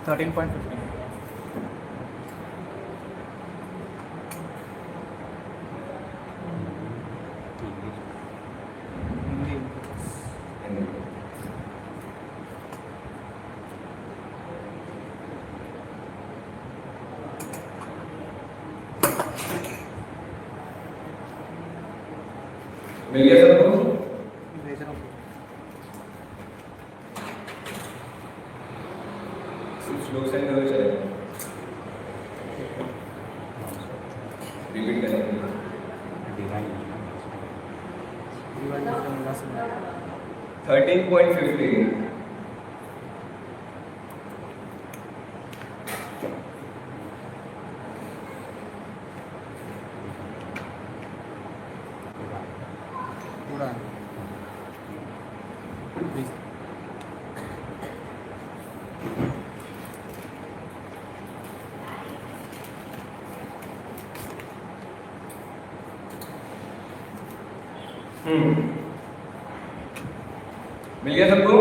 13.15 हिंदी। मिल गया सबको? भेज रहा हूँ। श्लोक सेंड करो चलेगा। रिपीट करेंगे। डिवाइन 13.15 पूरा प्लीज। मिल गया सबको?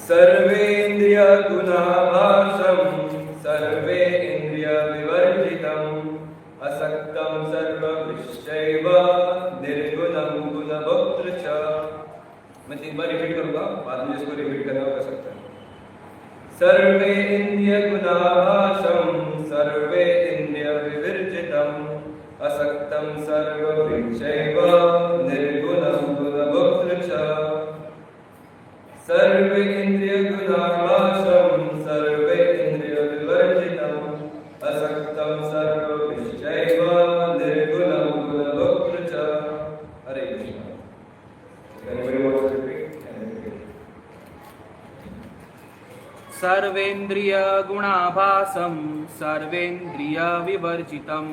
सर्वेन्द्रिय गुणाभासं सर्वे इंद्रिय विवर्जितम् असक्तं सर्वविषयैव निर्गुणं गुणभोक्तृ च। मैं 3 बार रिपीट करूंगा, बाद में इसको रिपीट करना कर सकते हैं। सर्वे इंद्रिय गुणाभासं सर्वे इंद्रिय विवर्जितम् असक्तं सर्वविषयैव निर्गुणं गुणभोक्तृ च। सर्वे इंद्रिय गुणाभासं सर्वे इंद्रिय विवर्जितम् असक्तं सर्वविषयैव निर्गुणं गुणभोक्तृ च। हरे Krishna. Anybody wants to repeat? सर्वेन्द्रिय गुणाभासं सर्वेन्द्रिय विवर्जितम्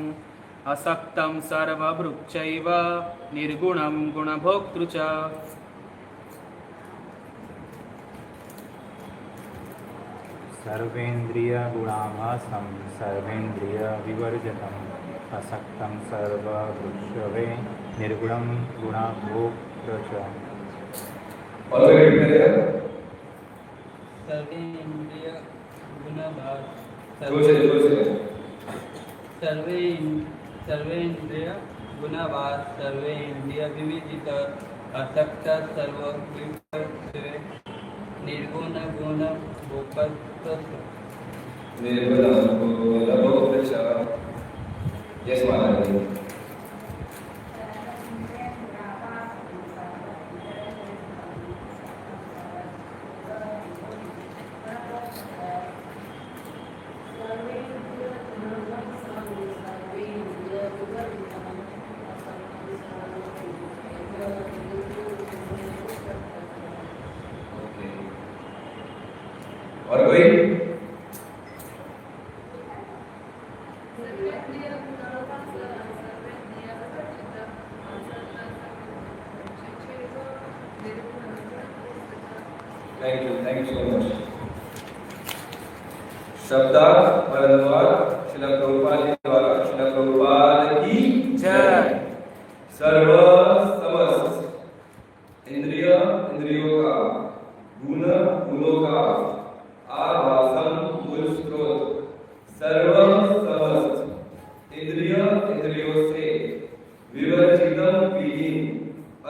असक्तं सर्वभृक्षैव निर्गुणं गुणभोक्तृ च। सर्वेन्द्रिय गुणाभासं सर्वेन्द्रिय विवर्जितम् असक्तं सर्वभृक्षवे निर्गुणं गुणभोक्तृ च। और रिपीट करेगा। सर्वेन्द्रिय गुणाभास जोर से सर्वेन्द्रिय गुणाभास सर्वे इंद्रिय विविजित असक्त सर्वविषये निर्गुण गुण भोक्तृ निर्गुणं गुणभोक्तृ च। यस महाराज। और कोई? Thank you so much. शब्दार्थ और अनुवाद श्रील प्रभुपाद जी द्वारा। श्रील प्रभुपाद की जय। सर्व समस्त इंद्रिय इंद्रियों का गुण गुणों का आभासम मूल स्रोत सर्व समस्त इंद्रिय इंद्रियों से विवर्जितम विहीन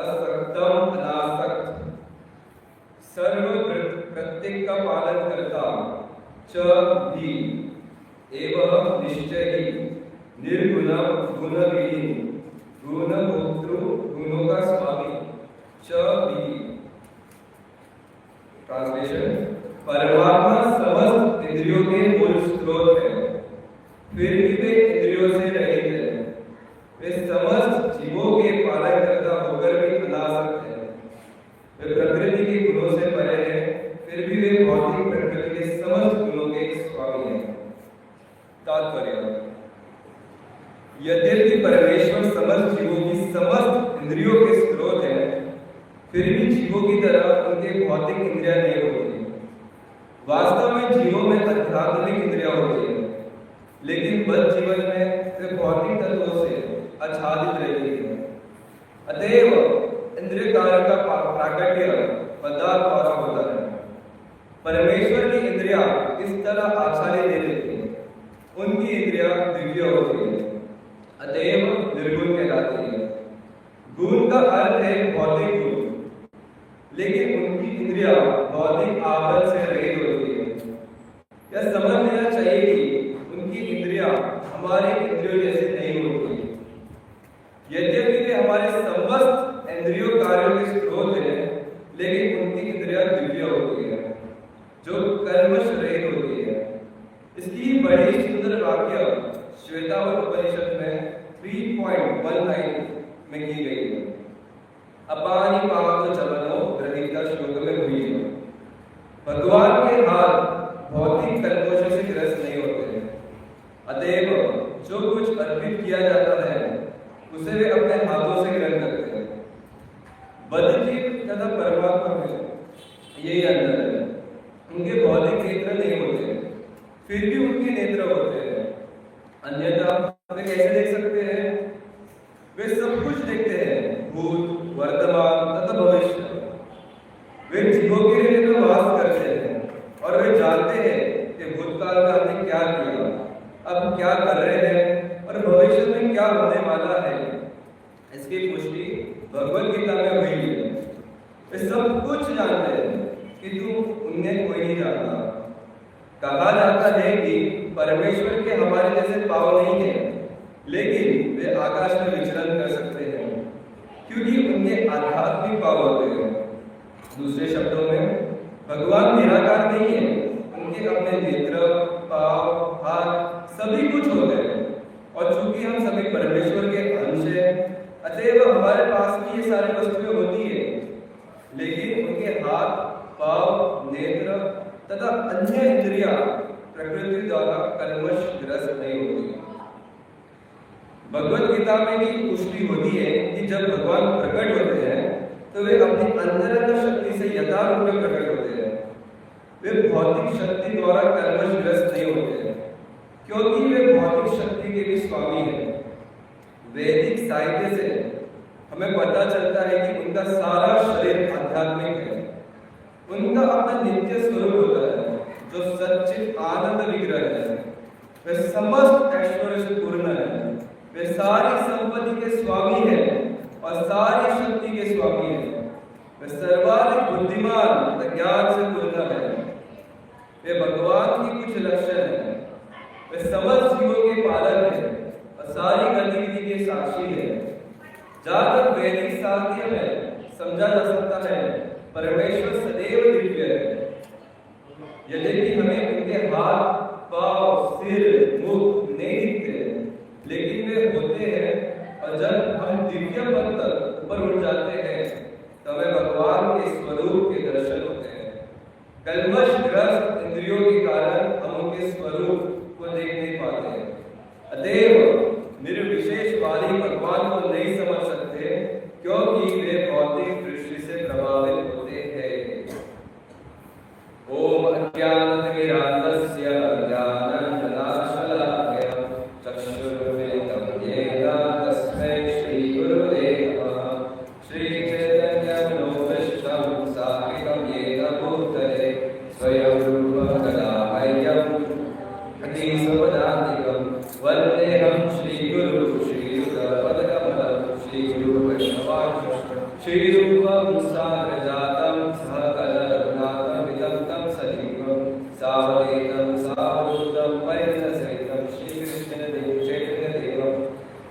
असक्तम अनासक्त सर्व प्रत्येक का पालन करता च भी एवं निश्चय ही निर्गुण गुण विहीन गुण भोक्तृ गुणों का स्वामी च भी। ट्रांसलेशन। परमात्मा समस्त इंद्रियों के मूल स्रोत है, फिर भी वे इंद्रियों से रहित है। वे समस्त जीवों के पालन करता होकर भी अनासक्त है। वे प्रकृति के गुणों से परे हैं, फिर भी वे भौतिक प्रकृति के समस्त गुणों के स्वामी हैं। तात्पर्य। यद्यपि परमेश्वर समस्त जीवों की समस्त इंद्रियों के स्रोत है, फिर भी जीवों की तरह उनके भौतिक इंद्रियां नहीं होती। वास्तव में जीवों में आध्यात्मिक इंद्रियां होती है, लेकिन बद्ध जीवन में वे भौतिक तत्वों से आच्छादित रहती है। अतएव इंद्रिय कार्य का प्राकट्य पदार्थ है भौतिक रूप, लेकिन उनकी इंद्रियां भौतिक आवरण से रहित होती है। यह समझ लेना चाहिए कि उनकी इंद्रियां हमारे इंद्रियों जैसी नहीं होती। यद्यपि वे हमारे समस्त इंद्रियों कार्यों के स्रोत हैं, लेकिन उनकी इंद्रियां दिव्य होती है, जो कर्मश रहित होती है। इसकी बड़ी सुंदर वाक्य श्वेतावत उपनिषद में 3.19 में की गई है। अपानी पावक चलनो ग्रहिता श्लोक में हुई है। भगवान के हाथ भौतिक कल्पोशों से ग्रस्त नहीं होते हैं, अतएव जो कुछ अर्पित किया जाता है उसे वे अपने हाथों से ग्रहण करते हैं। बद्ध जीव तथा परमात्मा में यही अंतर है। उनके भौतिक नेत्र नहीं होते, फिर भी उनके नेत्र होते हैं। अन्यथा वे कैसे देख सकते हैं? वे सब कुछ देखते हैं, भूत, वर्तमान तथा भविष्य। वे जीवों के लिए तो वास करते हैं और वे जानते हैं कि भूतकाल का हमने क्या किया, अब क्या कर रहे हैं और भविष्य में क्या होने वाला है। इसकी पुष्टि भगवद गीता में हुई है। वे सब कुछ जानते हैं, किंतु उन्हें कोई नहीं जानता। कहा जाता है कि परमेश्वर के हमारे जैसे पाँव नहीं है, लेकिन वे आकाश में विचरण कर सकते हैं, क्योंकि उनके आध्यात्मिक पाँव होते हैं। दूसरे शब्दों में भगवान निराकार नहीं है, उनके अपने नेत्र, पाँव, हाथ सभी कुछ होते हैं। और चूंकि हम सभी परमेश्वर के अंश हैं, अतएव हमारे पास भी ये सारी वस्तुएं होती है, लेकिन उनके हाथ, पाँव, नेत्र तथा अन्य इंद्रियां प्रकृति द्वारा कल्मशग्रस्त नहीं होती। भगवद गीता में भी पुष्टि होती है कि जब भगवान प्रकट होते हैं तो वे अपनी अंतरंग शक्ति से यथारूप में प्रकट होते हैं। वे भौतिक शक्ति द्वारा कल्मशग्रस्त नहीं होते हैं, क्योंकि वे भौतिक शक्ति के भी स्वामी हैं। वैदिक साहित्य से हमें पता चलता है कि उनका सारा शरीर आध्यात्मिक है। उनका अपना नित्य स्वरूप होता है, जो सच्चित आनंद विग्रह है। वे समस्त ऐश्वर्य से पूर्ण है। वे सारी संपत्ति के स्वामी हैं और सारी शक्ति के स्वामी हैं। वे सर्वाधिक बुद्धिमान तथा ज्ञान से पूर्ण है। वे भगवान की कुछ लक्षण हैं। वे समस्त जीवों के पालक हैं और सारी गतिविधि के साक्षी हैं। जहाँ तक वैदिक साहित्य में समझा जा सकता है, परमेश्वर सदैव दिव्य है। यद्यपि हमें उनके हाथ, पाँव, सिर, मुख नहीं दिखते, लेकिन वे होते हैं। और जब हम दिव्य पद तक ऊपर उठ जाते हैं तो हमें भगवान के स्वरूप के दर्शन होते हैं। कल्मशग्रस्त इंद्रियों के कारण हम उनके स्वरूप को देख नहीं पाते। अतएव निर्विशेषवादी भगवान को नहीं समझ सकते, क्योंकि वे भौतिक दृष्टि से प्रभावित होते हैं। ओम अज्ञानतिमिरान्धस्य ज्ञानाञ्जनशलाकया चक्षुरुन्मिलितं येन तस्मै श्रीगुरवे नमः। श्रीचैतन्यमनोभीष्टं स्थापितं येन भूतले स्वयं रूपं कदा मह्यं अतिसुपदान्तिकं वन्देऽहं श्रीगुरु श्रीयुतपदकमलं श्रीगुरुवैष्णवांश्च श्रीरूपं साग्रजातं सहकलरघुनाथमिदं तं सजीवं सावधेतं सावधूतं परिणसहितं श्रीकृष्णदेवं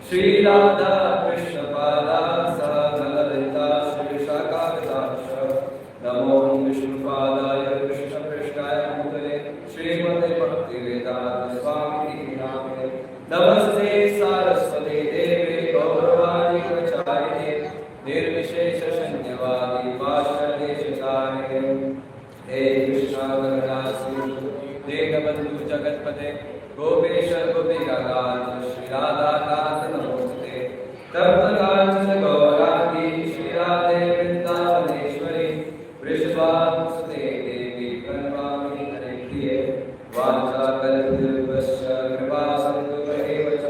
श्रीराधा कृष्णपादा सहगणललिता श्रीशाखागताश्च नमो विष्णुपादाय कृष्णपृष्ठाय भूतले श्रीमते भक्तिवेदांत स्वामिनिधि नामिने नमस्ते सारस्वते देवे गौरवाणी प्रचारिणे निर्विशेष शून्यवादी पाशदेशतारिणे। हे कृष्णा करुणा सिंधु दीनबंधु जगतपते गोपेश गोपिकाकांत श्री राधा कांत नमोस्तुते। तप्त कांचन गौरांगी श्री राधे वृंदावनेश्वरी वृषभानुसुते देवी प्रणमामि हरिप्रिये। वाञ्छाकल्पतरुभ्यश्च कृपा सिन्धुभ्येव च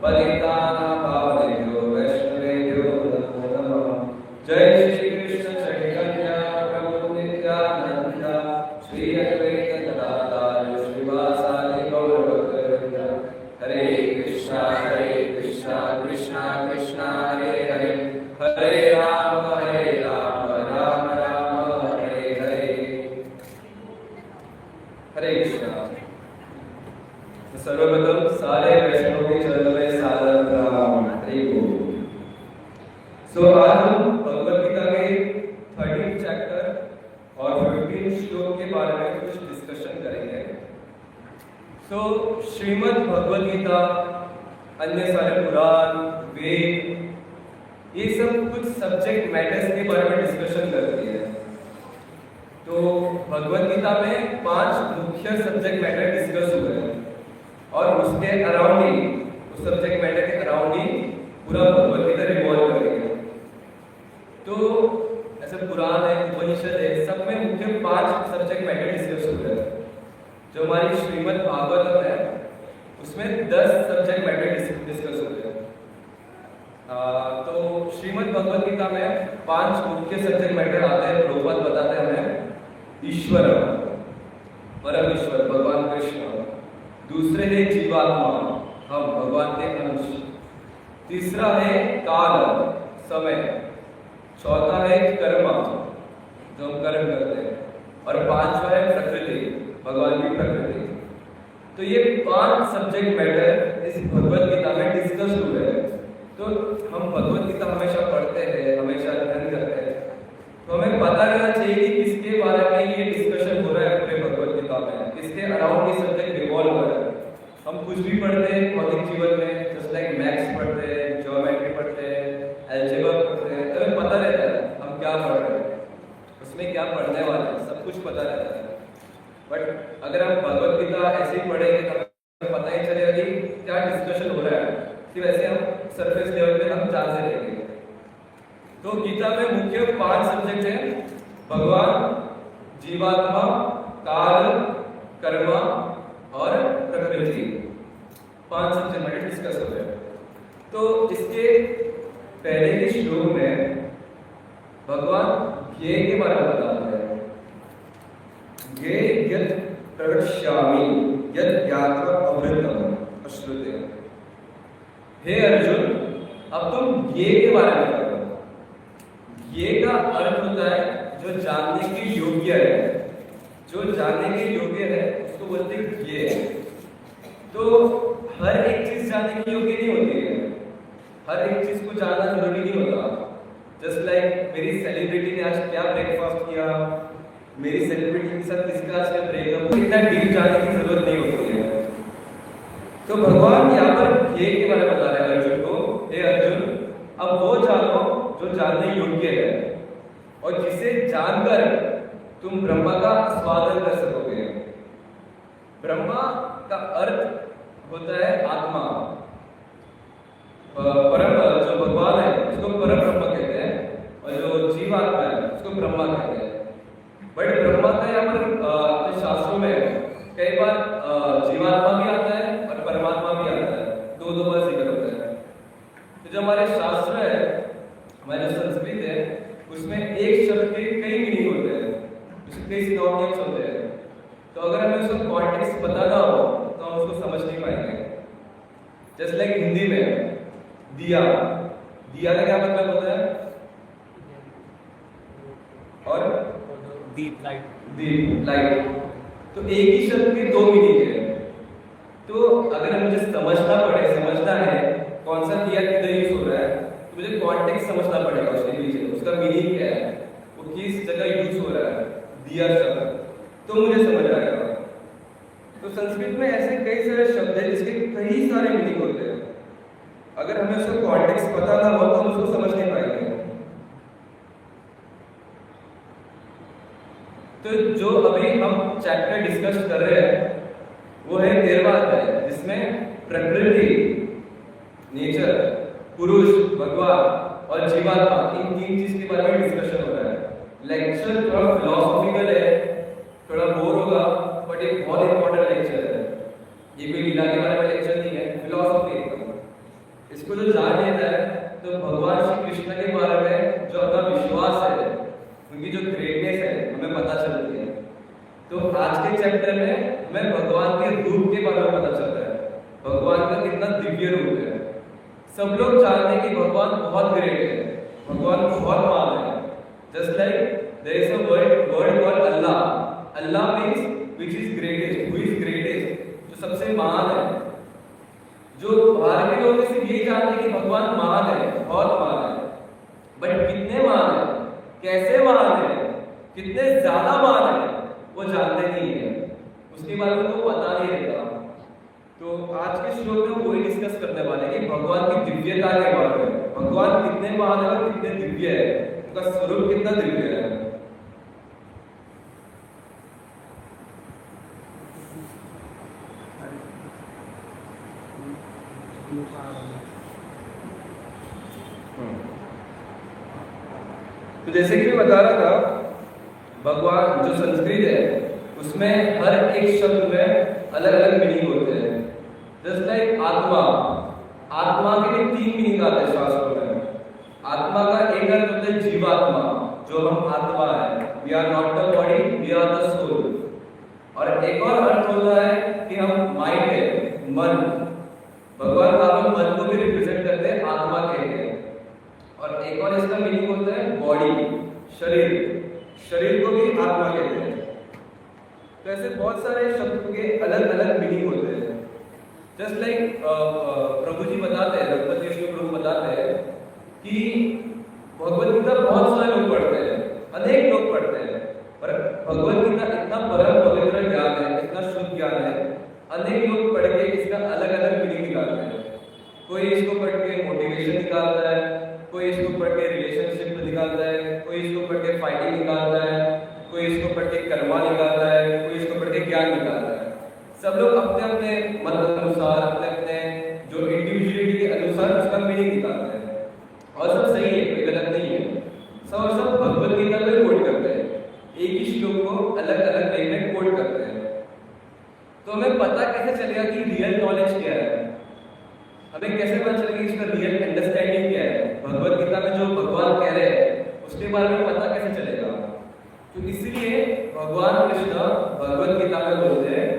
पतितानां पावनेभ्यो वैष्णवेभ्यो नमो नमः। जय श्री कृष्ण चैतन्य प्रभु नित्यानंद श्री अद्वैत गदाधर श्रीवासादि गौरभक्तवृंद। हरे कृष्णा कृष्णा कृष्णा हरे हरे, हरे राम सो श्रीमद् भगवद गीता, अन्य सारे पुराण, वेद, ये सब कुछ सब्जेक्ट मैटर्स के बारे में डिस्कशन करती है। तो भगवद गीता में 5 मुख्य सब्जेक्ट मैटर डिस्कस हुए हैं और उसके अराउंड ही, उस सब्जेक्ट मैटर के अराउंड ही पूरा भगवद गीता रिवॉल्व कर रही है। तो ऐसे पुराण है, उपनिषद है, सब में मुख्य 5 सब्जेक्ट मैटर डिस्कस हुए हैं। जो हमारी श्रीमद् भागवत है उसमें 10 सब्जेक्ट मैटर डिस्कस होते हैं। तो श्रीमद् भगवद गीता में 5 मुख्य सब्जेक्ट मैटर आते हैं। प्रभुपाद बताते हैं हमें ईश्वर, परम ईश्वर भगवान कृष्ण, दूसरे है जीवात्मा, हम भगवान के अंश, तीसरा है काल, समय, चौथा है कर्म, जो हम कर्म करते हैं, और 5वां है प्रकृति, भगवान की प्रकृति। तो ये 5 सब्जेक्ट मैटर इस भगवद गीता में डिस्कस हुए हैं। तो हम भगवद गीता हमेशा पढ़ते हैं, हमेशा अध्ययन करते हैं, तो हमें पता रहना चाहिए कि किसके बारे में ये डिस्कशन हो रहा है पूरे भगवद गीता में, किसके अराउंड ये सब्जेक्ट रिवॉल्व हो रहा है। हम कुछ भी पढ़ते हैं भौतिक जीवन में, जस्ट लाइक मैथ्स पढ़ते हैं, ज्योमेट्री पढ़ते हैं, अलजेब्रा पढ़ते हैं, तो हमें पता रहता है हम क्या पढ़ रहे हैं, उसमें क्या पढ़ने वाले हैं, सब कुछ पता रहता है। बट अगर हम भगवद गीता ऐसे ही पढ़ेंगे तो हमें पता ही चलेगा कि क्या डिस्कशन हो रहा है, सिर्फ ऐसे हम सरफेस लेवल पे हम जानते रहेंगे। तो गीता में मुख्य 5 सब्जेक्ट हैं, भगवान, जीवात्मा, काल, कर्म और प्रकृति। 5 सब्जेक्ट में डिस्कस हो रहे हैं। तो इसके पहले के श्लोक में भगवान ज्ञेय के बारे में बताते हैं। ज्ञेय यत् प्रवक्ष्यामि यत् ज्ञात्वा अमृतम् अश्नुते। हे अर्जुन, अब तुम ज्ञेय के बारे में बताओ। ज्ञेय का अर्थ होता है जो जानने के योग्य है, जो जानने के योग्य है उसको बोलते हैं ज्ञेय। तो हर एक चीज जानने के योग्य नहीं होती है, हर एक चीज को जानना जरूरी नहीं होता। जस्ट लाइक मेरी सेलिब्रिटी ने आज क्या ब्रेकफास्ट किया, मेरी सेलिब्रिटी के साथ किसका आज क्या ब्रेकअप, इतना डीप जानने की जरूरत नहीं होती है। तो भगवान यहाँ पर ज्ञेय के बारे में बता रहे हैं अर्जुन को। हे अर्जुन, अब वो जानो जो जानने योग्य है और जिसे जानकर तुम ब्रह्मा का आस्वादन कर सकोगे। ब्रह्मा का अर्थ होता है आत्मा, परम, जो भगवान है उसको परम ब्रह्म कहते हैं, और जो जीवात्मा है उसको ब्रह्मा कहते हैं। बट ब्रह्मा का यहाँ पर शास्त्रों में कई बार जीवात्मा भी आता है और परमात्मा भी आता है, दो बार जिक्र होता है। तो जो हमारे शास्त्र है, हमारे जो संस्कृत है, उसमें एक शब्द के कई मीनिंग होते हैं, उसके कई सिनोनिम्स होते हैं। तो अगर हमें उसका कॉन्टेक्स्ट पता ना हो तो हम उसको समझ नहीं पाएंगे। जस्ट लाइक हिंदी में दिया, दिया का क्या मतलब होता है, और दीप, लाइट, दीप, लाइट। तो एक ही शब्द के 2 मीनिंग है। तो अगर मुझे समझना है कौन सा दिया किधर यूज हो रहा है, तो मुझे कॉन्टेक्स्ट समझना पड़ेगा उसके पीछे, उसका मीनिंग क्या है, वो किस जगह यूज हो रहा है दिया शब्द, तो मुझे समझ आएगा। तो संस्कृत में ऐसे कई सारे शब्द हैं जिसके कई सारे मीनिंग होते हैं। अगर हमें उसका कॉन्टेक्स्ट पता ना हो तो हम उसको समझ नहीं पाएंगे। तो जो अभी हम चैप्टर डिस्कस कर रहे हैं वो है 13वां अध्याय, जिसमें प्रकृति, नेचर, पुरुष, भगवान और जीवात्मा, इन 3 चीज के बारे में डिस्कशन हो रहा है। लेक्चर थोड़ा फिलोसॉफिकल है, थोड़ा बोर होगा, बट ये बहुत इंपॉर्टेंट लेक्चर है। ये कोई लीला के बारे में लेक्चर नहीं है, फिलोसॉफी है। इसको जो जान लेता है तो भगवान श्री कृष्ण के बारे में जो अपना विश्वास है, उनकी जो ग्रेटनेस है हमें पता चलती है। तो आज के चैप्टर में हमें भगवान के रूप के बारे में पता चलता है, भगवान का कितना दिव्य रूप है। सब लोग जानते हैं कि भगवान बहुत ग्रेट है, भगवान बहुत महान है। Just like there is a word called Allah. Allah means which is greatest, who is greatest, जो सबसे महान है। जो बाहर के लोग सिर्फ यही जानते हैं कि भगवान महान है, बहुत महान है, बट कितने महान है, कैसे महान है, कितने ज्यादा महान है, वो जानते नहीं है, उसके बारे में वो पता नहीं रहता। तो आज के श्लोक में वही डिस्कस करने वाले हैं कि भगवान की दिव्यता के बारे में, भगवान कितने महान है और कितने दिव्य है, उनका स्वरूप कितना दिव्य है। तो जैसे कि मैं बता रहा था, भगवान जो संस्कृत है उसमें हर एक शब्द में अलग अलग मीनिंग होते हैं। जस्ट लाइक आत्मा, आत्मा के लिए 3 मीनिंग आते हैं शास्त्रों में। आत्मा का एक अर्थ होता है जीवात्मा, जो हम आत्मा है, we are not the body, we are the soul. और एक और अर्थ होता है कि हम माइंड है, मन। भगवान आप मन को भी रिप्रेजेंट करते हैं, आत्मा कहते हैं। और एक और इसका मीनिंग होता है बॉडी, शरीर, शरीर को भी आत्मा कहते हैं। तो ऐसे बहुत सारे शब्द के अलग अलग मीनिंग होते हैं। जस्ट लाइक प्रभु जी बताते हैं, रघुपति श्री प्रभु बताते हैं कि भगवत गीता बहुत सारे लोग पढ़ते हैं, अनेक लोग पढ़ते हैं, पर भगवत गीता इतना परम पवित्र ज्ञान है, इतना शुद्ध ज्ञान है, अनेक लोग पढ़ के इसका अलग अलग मीनिंग निकालते हैं। कोई इसको पढ़ के मोटिवेशन निकालता है, कोई इसको पढ़ के रिलेशनशिप निकालता है, कोई इसको पढ़ के फाइटिंग निकालता है, कोई इसको पढ़ के कर्मा निकालता है, कोई इसको पढ़ के ज्ञान निकालता है। सब लोग अपने अपने मत अनुसार, अपने अपने जो इंडिविजुअलिटी के अनुसार उसका मीनिंग निकालते हैं, और सब सही है, कोई गलत नहीं है। सब भगवत गीता में कोट करते हैं, एक ही श्लोक को अलग अलग वे में कोट करते हैं। तो हमें पता कैसे चलेगा कि रियल नॉलेज क्या है, हमें कैसे पता चलेगा कि इसका रियल अंडरस्टैंडिंग क्या है, भगवत गीता में जो भगवान कह रहे हैं उसके बारे में पता कैसे चलेगा। तो इसलिए भगवान कृष्ण भगवत गीता में बोलते हैं,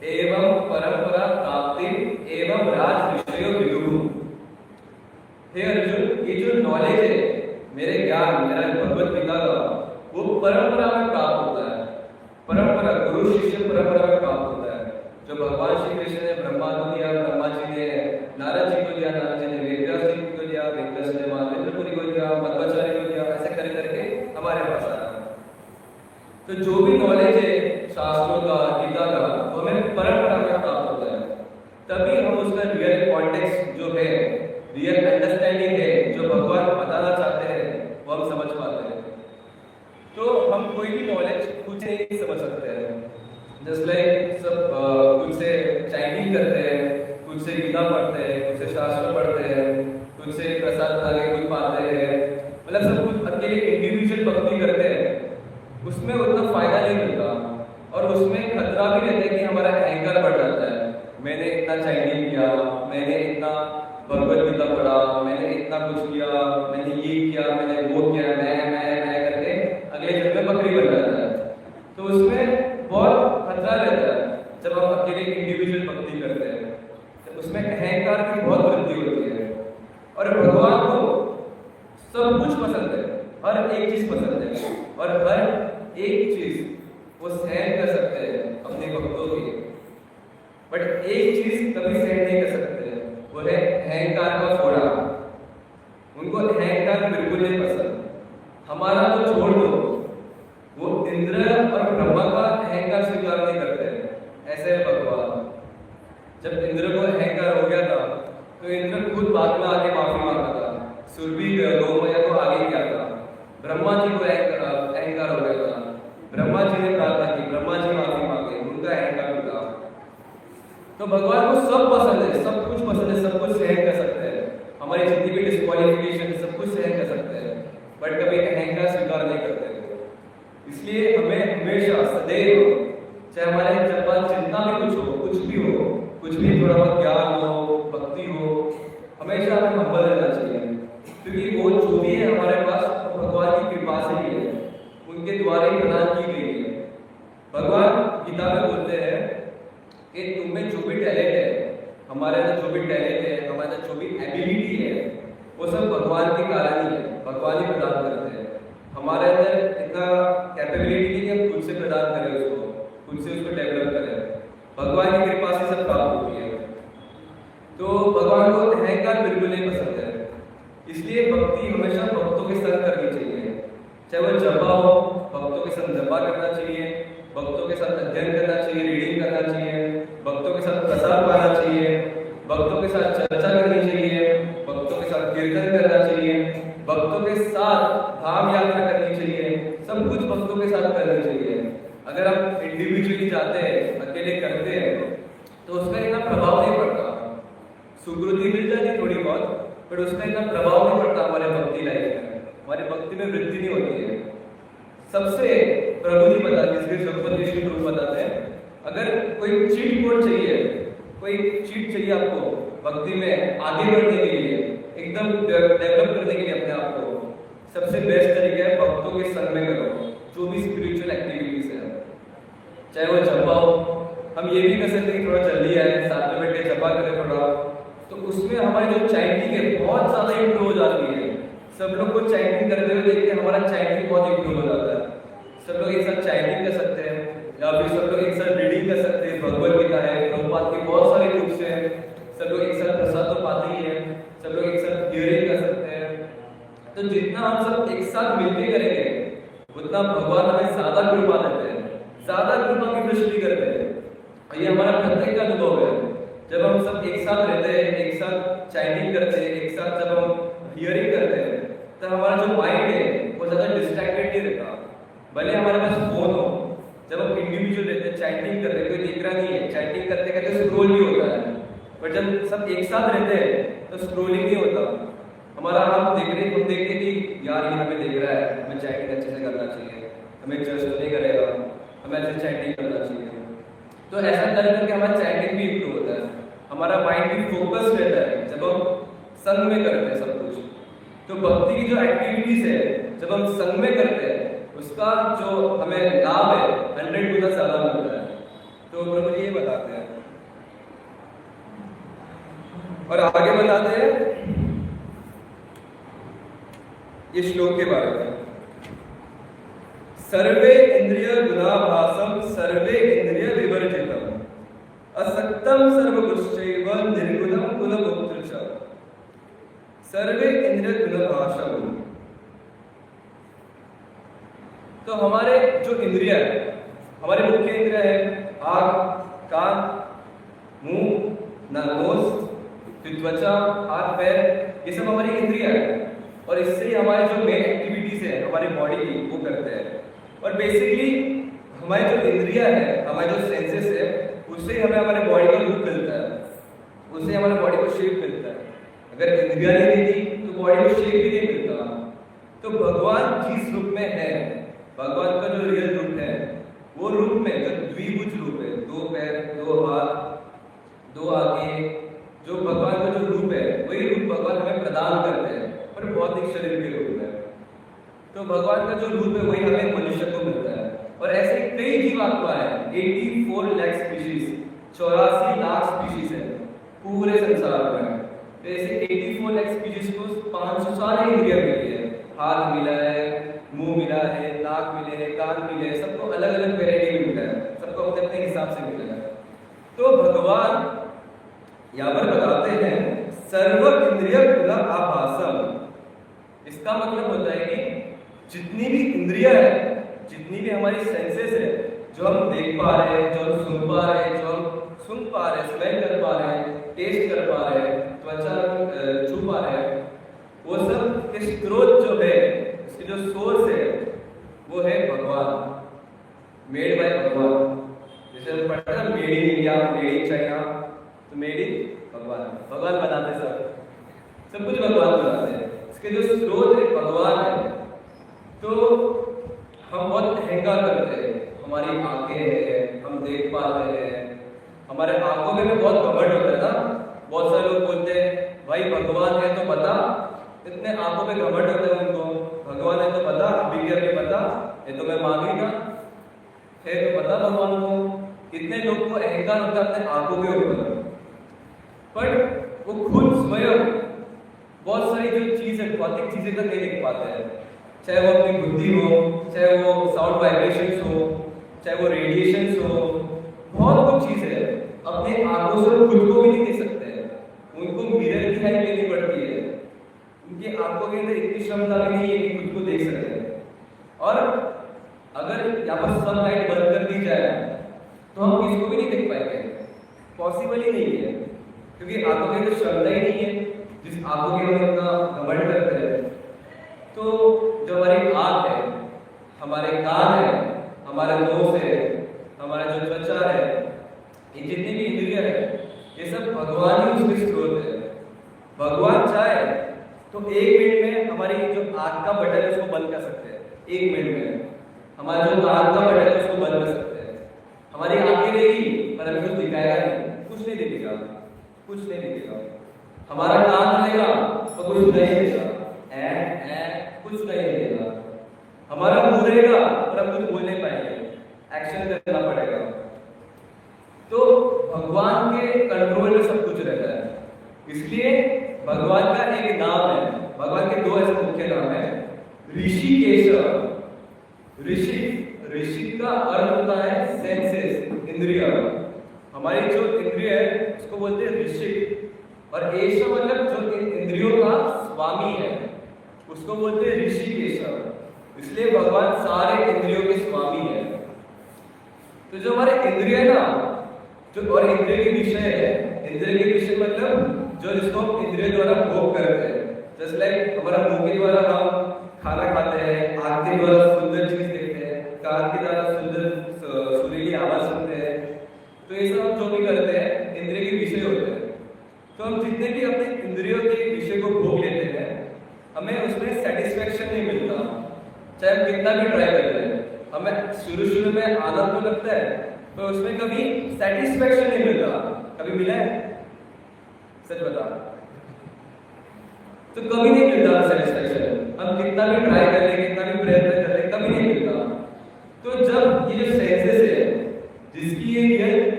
एवं परंपरा प्राप्ति एवं राज ऋषयो विदुः। हे अर्जुन, ये जो नॉलेज है, मेरे ज्ञान, मेरा भगवत गीता का, वो परंपरा में प्राप्त होता है। परंपरा, गुरु शिष्य परंपरा में प्राप्त होता है। जो भगवान श्री कृष्ण ने ब्रह्मा को दिया, ब्रह्मा जी ने नारद जी को दिया, नारद जी ने वेदव्यास जी को दिया, वेदव्यास ने माधवेंद्रपुरी को दिया, मध्वाचार्य को दिया, ऐसे कर करके हमारे पास आया। तो जो भी नॉलेज है शास्त्रों का, गीता का, वो हमें परंपरा में प्राप्त होता है। तभी हम उसका रियल कॉन्टेक्स्ट जो है, रियल अंडरस्टैंडिंग है, जो भगवान बताना चाहते हैं, वो हम समझ पाते हैं। तो हम कोई भी नॉलेज खुद से नहीं समझ सकते हैं। जस्ट लाइक सब खुद से चैंटिंग करते हैं, खुद से गीता पढ़ते हैं, खुद से शास्त्र पढ़ते हैं, खुद से प्रसाद आगे कुछ पाते हैं, मतलब सब कुछ अकेले इंडिविजुअल भक्ति करते हैं, उसमें उतना फायदा नहीं मिलता। और उसमें खतरा भी रहता है कि हमारा अहंकार बढ़ जाता है। मैंने इतना चैंटिंग किया, मैंने इतना भगवत गीता पढ़ा, मैंने इतना कुछ किया, मैंने ये किया, मैंने वो किया, मैं करके अगले जन्म में बकरी बन जाता है। तो उसमें बहुत खतरा रहता है जब हम अकेले इंडिविजुअल भक्ति करते हैं, तो उसमें अहंकार की बहुत वृद्धि होती है। और भगवान को सब कुछ पसंद है, हर एक चीज पसंद है, और हर एक चीज वो सहन कर सकते हैं अपने भक्तों की। बट एक चीज कभी सहन नहीं कर सकते, वो है अहंकार का फोड़ा। उनको अहंकार बिल्कुल नहीं पसंद। हमारा तो छोड़ दो, वो इंद्र और ब्रह्मा का अहंकार स्वीकार नहीं करते। ऐसे है भगवान। जब इंद्र को अहंकार हो गया था, तो इंद्र खुद बाद में आके माफी मांगा था, सुरभि गौमैया को आगे किया था। ब्रह्मा जी को अहंकार हो गया था, ब्रह्मा जी ने प्रार्थना की, ब्रह्मा जी माफी मांगे, उनका अहंकार टूटा। तो भगवान को सब पसंद है, सब कुछ पसंद है, सब कुछ सहन कर सकते हैं, हमारी जितनी भी डिस्क्वालिफिकेशन है सब कुछ सहन कर सकते हैं, बट कभी अहंकार स्वीकार नहीं करते। इसलिए हमें हमेशा सदैव, चाहे हमारे पास चिंता में कुछ हो, कुछ भी थोड़ा बहुत ज्ञान हो, भक्ति हो, हमेशा हमें हम्बल रहना चाहिए। क्योंकि वो जो भी है हमारे पास, तो भगवान की कृपा से ही है, उनके द्वारा ही प्रदान की गई है। भगवान गीता में बोलते हैं कि तुम्हें जो भी टैलेंट है, हमारे अंदर जो भी टैलेंट है, हमारे अंदर जो भी एबिलिटी है, वो सब भगवान के कारण ही है, भगवान ही प्रदान करते हैं। हमारे अंदर इतना कैपेबिलिटी नहीं कि हम खुद से प्रदान करें उसको, खुद से उसको डेवलप करें, भगवान की कृपा से सब प्राप्त होती है। तो भगवान को अहंकार बिल्कुल नहीं पसंद है। इसलिए भक्ति हमेशा भक्तों के संग करनी चाहिए, चाहे वो जपा हो, भक्तों के साथ जपा करना चाहिए, भक्तों के साथ अध्ययन करना चाहिए, रीडिंग करना चाहिए, भक्तों के साथ प्रसाद पाना चाहिए। सब कुछ भक्तों के साथ करना चाहिए। अगर आप इंडिविजुअली जाते हैं, अकेले करते हैं, तो उसका इतना प्रभाव नहीं पड़ता। सुकृति मिल जाती थोड़ी बहुत, पर उसका इतना प्रभाव नहीं पड़ता हमारे भक्ति लाइफ में, हमारी भक्ति में वृद्धि नहीं होती है। सबसे प्रभु जी बताते हैं, जगपति विष्णु प्रभु बताते हैं, अगर कोई चीट कोड चाहिए, कोई चीट चाहिए आपको भक्ति में आगे बढ़ने के लिए, एकदम डेवलप करने के लिए अपने आप को, सबसे बेस्ट तरीका है भक्तों के संग में करो। जो भी स्पिरिचुअल एक्टिविटीज है, चाहे वो जपा हो, हम ये भी कर सकते हैं कि थोड़ा जल्दी आए, साथ में बैठ के जपा करें थोड़ा, तो उसमें हमारी जो चैंटिंग है बहुत ज्यादा इंप्रूव हो जाती है। सब लोग को चैंटिंग करते हुए देख के हमारा चैंटिंग बहुत इंप्रूव हो जाता है। सब लोग एक साथ चैंटिंग कर सकते हैं, या फिर सब लोग एक साथ रीडिंग कर सकते हैं। भगवद गीता है, प्रभुपाद के बहुत सारे बुक्स हैं, सब लोग एक साथ प्रसाद तो पाते ही हैं, सब लोग एक साथ हियरिंग कर सकते हैं। तो जितना हम सब एक साथ मिलकर करेंगे, उतना भगवान हमें ज्यादा कृपा देते हैं, ज्यादा कृपा की दृष्टि करते हैं। और ये हमारा प्रत्येक अनुभव है। जब हम सब एक साथ रहते हैं, एक साथ चैंटिंग करते हैं, एक साथ जब हम हियरिंग करते हैं, तो हमारा जो माइंड है वो ज्यादा डिस्ट्रैक्टेड नहीं रहता। भले हमारे पास फोन हो, जब हम इंडिविजुअल रहते हैं, चैंटिंग कर रहे हैं, कोई दिख रहा नहीं है, चैंटिंग करते करते स्क्रॉल भी होता है। पर जब सब एक साथ रहते हैं तो स्क्रॉलिंग नहीं होता। हमारा हम देखते कि यार ये हमें देख रहा है, हमें चैटिंग अच्छे से करना चाहिए, हमें जज नहीं करेगा, हमें अच्छे चैटिंग करना चाहिए। तो ऐसा करके हमारा चैटिंग भी इम्प्रूव होता है, हमारा माइंड भी फोकस रहता है जब हम संग में करते हैं सब कुछ। तो भक्ति की जो एक्टिविटीज है, जब हम संग में करते हैं, उसका जो हमें लाभ है 100 गुना ज्यादा मिलता है। तो प्रभु जी ये बताते हैं और आगे बताते हैं ये श्लोक के बारे में। सर्वे इंद्रिय गुणाभासम सर्वे इंद्रिय विवर्जितम असक्तम सर्वभूतैव निर्गुणम गुणभोक्तृ च। सर्वे इंद्रिय गुणाभासम, तो हमारे जो इंद्रिय है, हमारे मुख्य इंद्रिय है आँख, कान, मुंह, नोज, त्वचा, हाथ, पैर, ये सब हमारी इंद्रिय है। और इससे ही हमारे जो मेन एक्टिविटीज है हमारी बॉडी की वो करते हैं। और बेसिकली हमारी जो इंद्रिय है, हमारे जो सेंसेस है, उससे ही हमें हमारे बॉडी का रूप मिलता है, उससे हमारे बॉडी को शेप मिलता है। अगर इंद्रिया नहीं मिलती तो बॉडी को शेप भी नहीं मिलता। तो भगवान जिस रूप में है, भगवान का जो रियल रूप है, वो रूप में जो द्विभुज रूप है, 2 पैर, 2 हाथ, 2 आंखें, जो भगवान का जो रूप है, वही रूप भगवान हमें प्रदान करते हैं, पर भौतिक शरीर के रूप में। तो भगवान का जो रूप है वही हमें मनुष्य को मिलता है। और ऐसे कई जीवात्मा है, 84 लाख स्पीशीज, 84 लाख स्पीशीज है पूरे संसार में। तो ऐसे 84 लाख स्पीशीज को 500 सारे इंद्रिया मिली है, हाथ मिला है, मुंह मिला है, नाक मिले है, कान मिले है, सबको अलग अलग वेराइटी में मिला है, सबको अपने अपने हिसाब से मिला है। तो भगवान यहाँ पर बताते हैं सर्व इंद्रिय गुण आभासम। इसका मतलब होता है कि जितनी भी इंद्रिय है, जितनी भी हमारी सेंसेस है, जो हम देख पा रहे हैं, जो हम सुन पा रहे हैं, जो हम सुन पा रहे हैं, स्मेल कर पा रहे हैं, टेस्ट कर पा रहे हैं, त्वचा छू पा रहे हैं, वो सब के स्रोत जो है, उसकी जो सोर्स है, वो है भगवान, मेड बाय भगवान। जैसे हम पढ़ते हैं made in India, made in China, तो मेड इन भगवान, भगवान बनाते हैं, सब कुछ भगवान बनाते हैं। इसके जो स्रोत है भगवान है। तो हम बहुत अहंकार करते हैं, हमारी आंखें हैं, हम देख पाते हैं, हमारे आंखों में भी बहुत घमंड होता है ना। बहुत सारे लोग बोलते हैं भाई भगवान है तो बता, इतने आंखों में घमंड होता है उनको, भगवान है तो बता, अभी क्या नहीं पता, ये तो मैं मांगेगा है तो बता भगवान को। कितने लोग को अहंकार होता है अपने आंखों के ऊपर, पर वो खुद स्वयं बहुत सारी जो चीज है, भौतिक चीजें तक नहीं देख पाते हैं, चाहे वो अपनी बुद्धि हो, चाहे वो साउंड वाइब्रेशंस हो, चाहे वो रेडिएशंस हो, बहुत कुछ चीज है अपने आंखों से खुद को भी नहीं देख सकते हैं। उनको मिरर की हेल्प लेनी पड़ती है, उनकी आंखों के अंदर इतनी क्षमता भी नहीं है कि खुद को देख सके। और अगर यहाँ पर सनलाइट बंद कर दी जाए तो हम किसको भी नहीं देख पाएंगे, पॉसिबल ही नहीं है, क्योंकि आंखों के अंदर क्षमता ही नहीं है जिस आंखों के हम इतना घमंड करते हैं। तो जो हमारी आँख है, हमारे कान है, हमारे नोज है, हमारा जो त्वचा है, ये जितनी भी इंद्रिय है, ये सब भगवान ही उसके स्रोत है। भगवान चाहे तो 1 मिनट में हमारी जो आंख का बटन है उसको बंद कर सकते हैं। 1 मिनट में हमारा जो कान का बटन है उसको बंद कर सकते हैं। हमारी आंखें रहेगी पर हमें कुछ दिखाएगा नहीं, कुछ नहीं दिखेगा, कुछ नहीं दिखेगा। हमारा कान रहेगा तो कुछ नहीं दिखेगा, कुछ नहीं दिखेगा। हमारा मुंह रहेगा पर हम कुछ बोल नहीं पाएंगे, एक्शन करना पड़ेगा। तो भगवान के कंट्रोल में सब कुछ रहता है। इसलिए भगवान का एक नाम है, भगवान के 2 ऐसे मुख्य नाम है, ऋषिकेश। ऋषि का अर्थ होता है सेंसेस, इंद्रिय। हमारी जो इंद्रिय है उसको बोलते हैं ऋषि, और एश मतलब जो इंद्रियों का स्वामी है उसको बोलते हैं ऋषिकेश। इसलिए भगवान सारे इंद्रियों के स्वामी है। तो जो हमारे इंद्रिय है ना, जो और इंद्रिय के विषय है, इंद्रिय के विषय मतलब जो जिसको हम इंद्रिय द्वारा भोग करते हैं। जैसे लाइक हमारा मुंह के द्वारा हम खाना खाते हैं, आंख के द्वारा सुंदर चीज देखते हैं, कान के द्वारा सुंदर सुरीली आवाज सुनते हैं। तो ये सब हम जो भी करते हैं इंद्रिय के विषय होते हैं। तो हम जितने भी अपने इंद्रियों के विषय को भोग लेते हैं, हमें उसमें सेटिस्फेक्शन नहीं मिलता, चाहे हम कितना भी ट्राई करते हैं। हमें शुरू में आनंद तो लगता है, पर उसमें कभी सेटिस्फेक्शन नहीं मिलता। कभी मिला है? सच बता। तो कभी नहीं मिलता सेटिस्फेक्शन। हम कितना भी ट्राई कर ले, कितना भी प्रयत्न कर ले, कभी नहीं मिलता। तो जब ये जो सेंसेस है, जिसकी ये रियल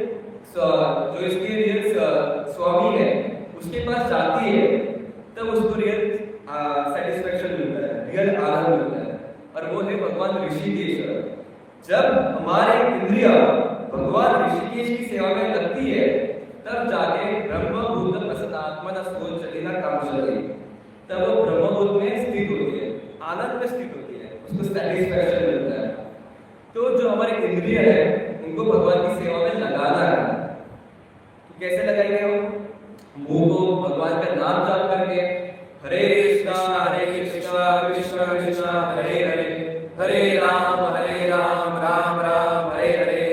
जो इसकी रियल स्वामी है उसके पास जाती है, तब उसको रियल सेटिस्फेक्शन मिलता है, रियल आनंद मिलता है, और वो है भगवान ऋषिकेश। जब हमारे इंद्रिया भगवान ऋषिकेश की सेवा में लगती है, तब जाके ब्रह्मभूत प्रसन्नात्मना सोचलिना कामचली, तब वो ब्रह्मभूत में स्थित होती है, आनंद में स्थित होती है, उसको सेटिस्फेक्शन मिलता है। तो जो हमारे इंद्रिय है उनको भगवान की सेवा में लगाना है। तो कैसे लगाएंगे हम? मुंह को भगवान का नाम जाप करके, हरे कृष्णा कृष्णा कृष्णा हरे हरे, हरे राम राम राम हरे हरे।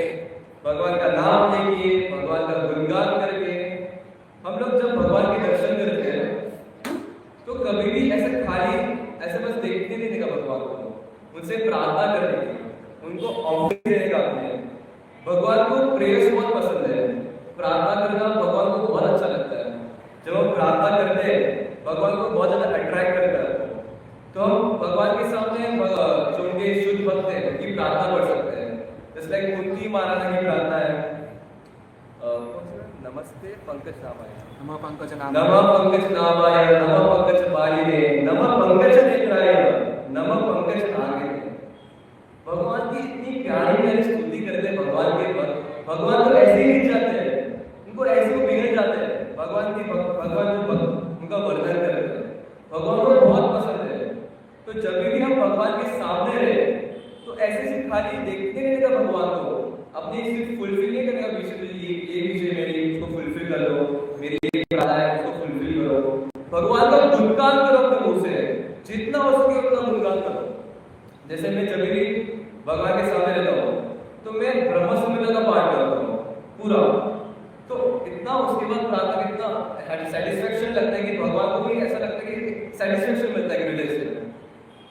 भगवान का नाम लेके, भगवान का गुणगान करके हम लोग जब भगवान के दर्शन करते हैं तो कभी भी ऐसे खाली ऐसे बस देखते नहीं देगा भगवान को, उनसे प्रार्थना करने की, उनको ऑफरिंग देने का अपने। भगवान को प्रेयर्स बहुत पसंद है, प्रार्थना करना भगवान को बहुत अच्छा लगता है। जब हम प्रार्थना करते हैं भगवान को बहुत ज्यादा अट्रैक्ट करता है। तो हम भगवान के सामने जो उनके शुद्ध भक्त हैं उनकी प्रार्थना पढ़ सकते हैं। जैसे लाइक कुंती महारानी की प्रार्थना है, नमस्ते पंकज नामाय, नमः पंकज नमः पंकज नामाय, नमः पंकज बालिने, नमः पंकज नेत्राय, नमः पंकज नागे। भगवान की इतनी प्यारी प्यारी स्तुति करते हैं भगवान के भक्त। भगवान तो ऐसे ही गिर जाते हैं, उनको ऐसे ही बिगड़ जाते हैं। भगवान जो भक्त उनका वर्णन करते हैं, भगवान को बहुत पसंद है। तो जब भी हम भगवान के सामने रहे तो ऐसे से खाली देखते नहीं का भगवान को, अपनी सिर्फ फुलफिल नहीं करने का विषय, ये विषय मेरी इसको फुलफिल कर लो, मेरी ये इरादा है इसको फुलफिल करो। भगवान का गुणगान करो अपने मुंह से, जितना हो सके उतना गुणगान करो। जैसे मैं जब भी भगवान के सामने रहता हूँ तो मैं ब्रह्म संहिता का पाठ करता हूँ पूरा। तो इतना उसके बाद प्रार्थना कितना सेटिस्फेक्शन लगता है कि भगवान को भी ऐसा लगता है कि सेटिस्फेक्शन मिलता है हृदय से।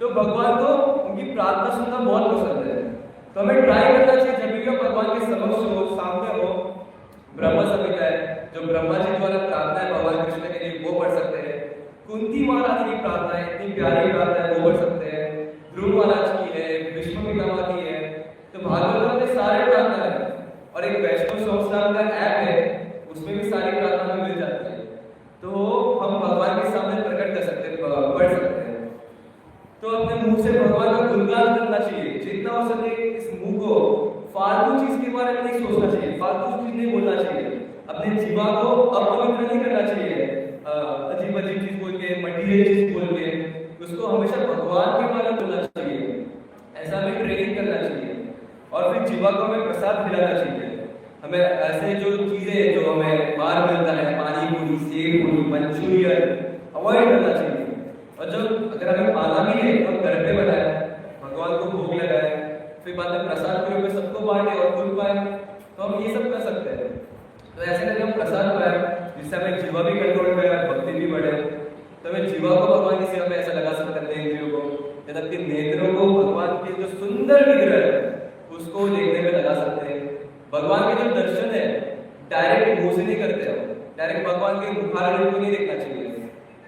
तो भगवान को उनकी प्रार्थना सुनना बहुत पसंद है। तो हमें ट्राई करना चाहिए जब भी हम भगवान के समक्ष हो, सामने हो। ब्रह्म संहिता है जो ब्रह्मा जी द्वारा प्रार्थना है भगवान कृष्ण के लिए, वो पढ़ सकते हैं। कुंती महाराज की प्रार्थना है, इतनी प्यारी प्रार्थना है, वो पढ़ सकते हैं। ध्रुव महाराज की है, विष्णु पितामह की है। तो भागवत में सारे प्रार्थना है, और एक वैष्णव संस्थान का ऐप है, उसमें भी सारी प्रार्थना मिल जाती है। तो हम भगवान के सामने प्रकट कर सकते हैं, पढ़ सकते हैं। तो अपने मुंह से भगवान का गुणगान करना चाहिए, जितना हो सके। इस मुंह को फालतू चीज के बारे में नहीं सोचना चाहिए, फालतू चीज नहीं बोलना चाहिए। अपने जीवा को अपवित्र नहीं करना चाहिए, अजीब अजीब चीज बोल के, मटीरियल चीज बोल के। उसको हमेशा भगवान के बारे में बोलना चाहिए, ऐसा हमें ट्रेनिंग करना चाहिए। और फिर जीवा को हमें प्रसाद खिलाना चाहिए। हमें ऐसे जो चीजें जो हमें बाहर मिलता है, पानी पूरी, सेव पूरी, मंचूरियन, अवॉइड करना चाहिए। और जब अगर हमें पाना भी है तो हम घर पे बनाए, भगवान को भोग लगाए। फिर बाद में प्रसाद के रूप में सबको बांटे और खुद पाए, तो हम ये सब कर सकते हैं। तो ऐसे करके हम प्रसाद पाए, जिससे हमें जीवा भी कंट्रोल करे, भक्ति भी बढ़े। तो हमें जीवा को भगवान की सेवा में ऐसा लगा सकते हैं, इंद्रियों को, जबकि नेत्रों को भगवान के जो सुंदर विग्रह है उसको देखने में लगा सकते हैं। भगवान के जो दर्शन है डायरेक्ट मुंह से नहीं करते हो, डायरेक्ट भगवान के मुखारविंद को नहीं देखना चाहिए।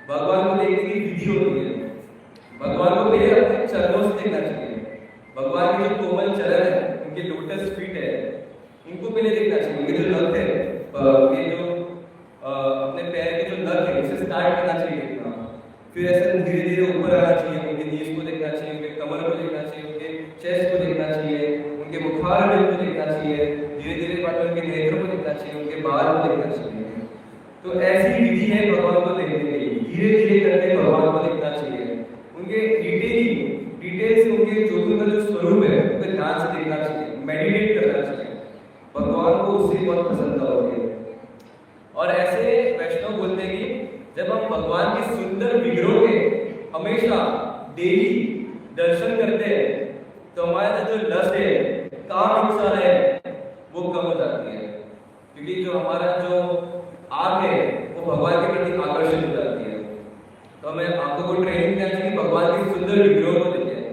भगवान को देखने की विधि होती है। भगवान को पहले अपने चरणों से देखना चाहिए। भगवान के जो कोमल चरण है, उनके लोटस फीट है, इनको पहले देखना चाहिए। उनके जो नख है, ये जो अपने पैर के जो नख है उसे स्टार्ट करना चाहिए देखना। फिर ऐसे धीरे धीरे ऊपर आना चाहिए, उनके नीज को देखना चाहिए, उनके कमर को देखना चाहिए, उनके चेस्ट को देखना चाहिए, उनके मुखारविंद को देखना चाहिए, धीरे धीरे बाद में उनके नेत्र को देखना चाहिए, उनके बाल को देखना चाहिए। तो ऐसी विधि है भगवान को देखने की, धीरे धीरे करके भगवान को देखना चाहिए। उनके डिटेल से उनके जो भी उनका जो स्वरूप है उनको ध्यान से देखना चाहिए, मेडिटेट करना चाहिए। भगवान को उससे बहुत प्रसन्नता होती है। और ऐसे वैष्णव बोलते हैं कि जब हम भगवान के सुंदर विग्रहों के हमेशा डेली दर्शन करते हैं तो हमारे जो लस्ट है, काम इच्छा है, वो कम हो जाती है। क्योंकि जो हमारा जो आंख है वो भगवान के प्रति आकर्षित हो जाती है। तो हमें आंखों को ट्रेनिंग देना चाहिए, भगवान के सुंदर विग्रहों को देखें।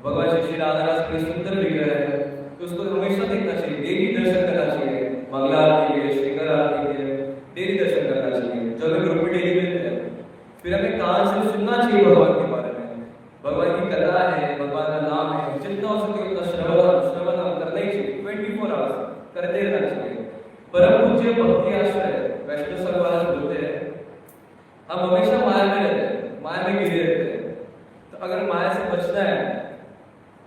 भगवान श्री राधा रास के सुंदर विग्रह है तो उसको हमेशा देखना चाहिए, डेली दर्शन करना चाहिए। मंगला आरती के, श्रृंगार आरती के डेली दर्शन करना चाहिए, जो हमें ग्रुप में डेली मिलते हैं। फिर हमें कान से सुनना चाहिए भगवान के बारे में, भगवान की कथा है, भगवान का नाम है, जितना हो सके उतना श्रवण हम करना ही चाहिए। 24 आवर्स करते रहना चाहिए। परम पूज्य भक्ति आश्रय वैष्णव सरवाज बोलते हैं हम हमेशा माया में रहते हैं, माया में गिरे रहते हैं। तो अगर माया से बचना है,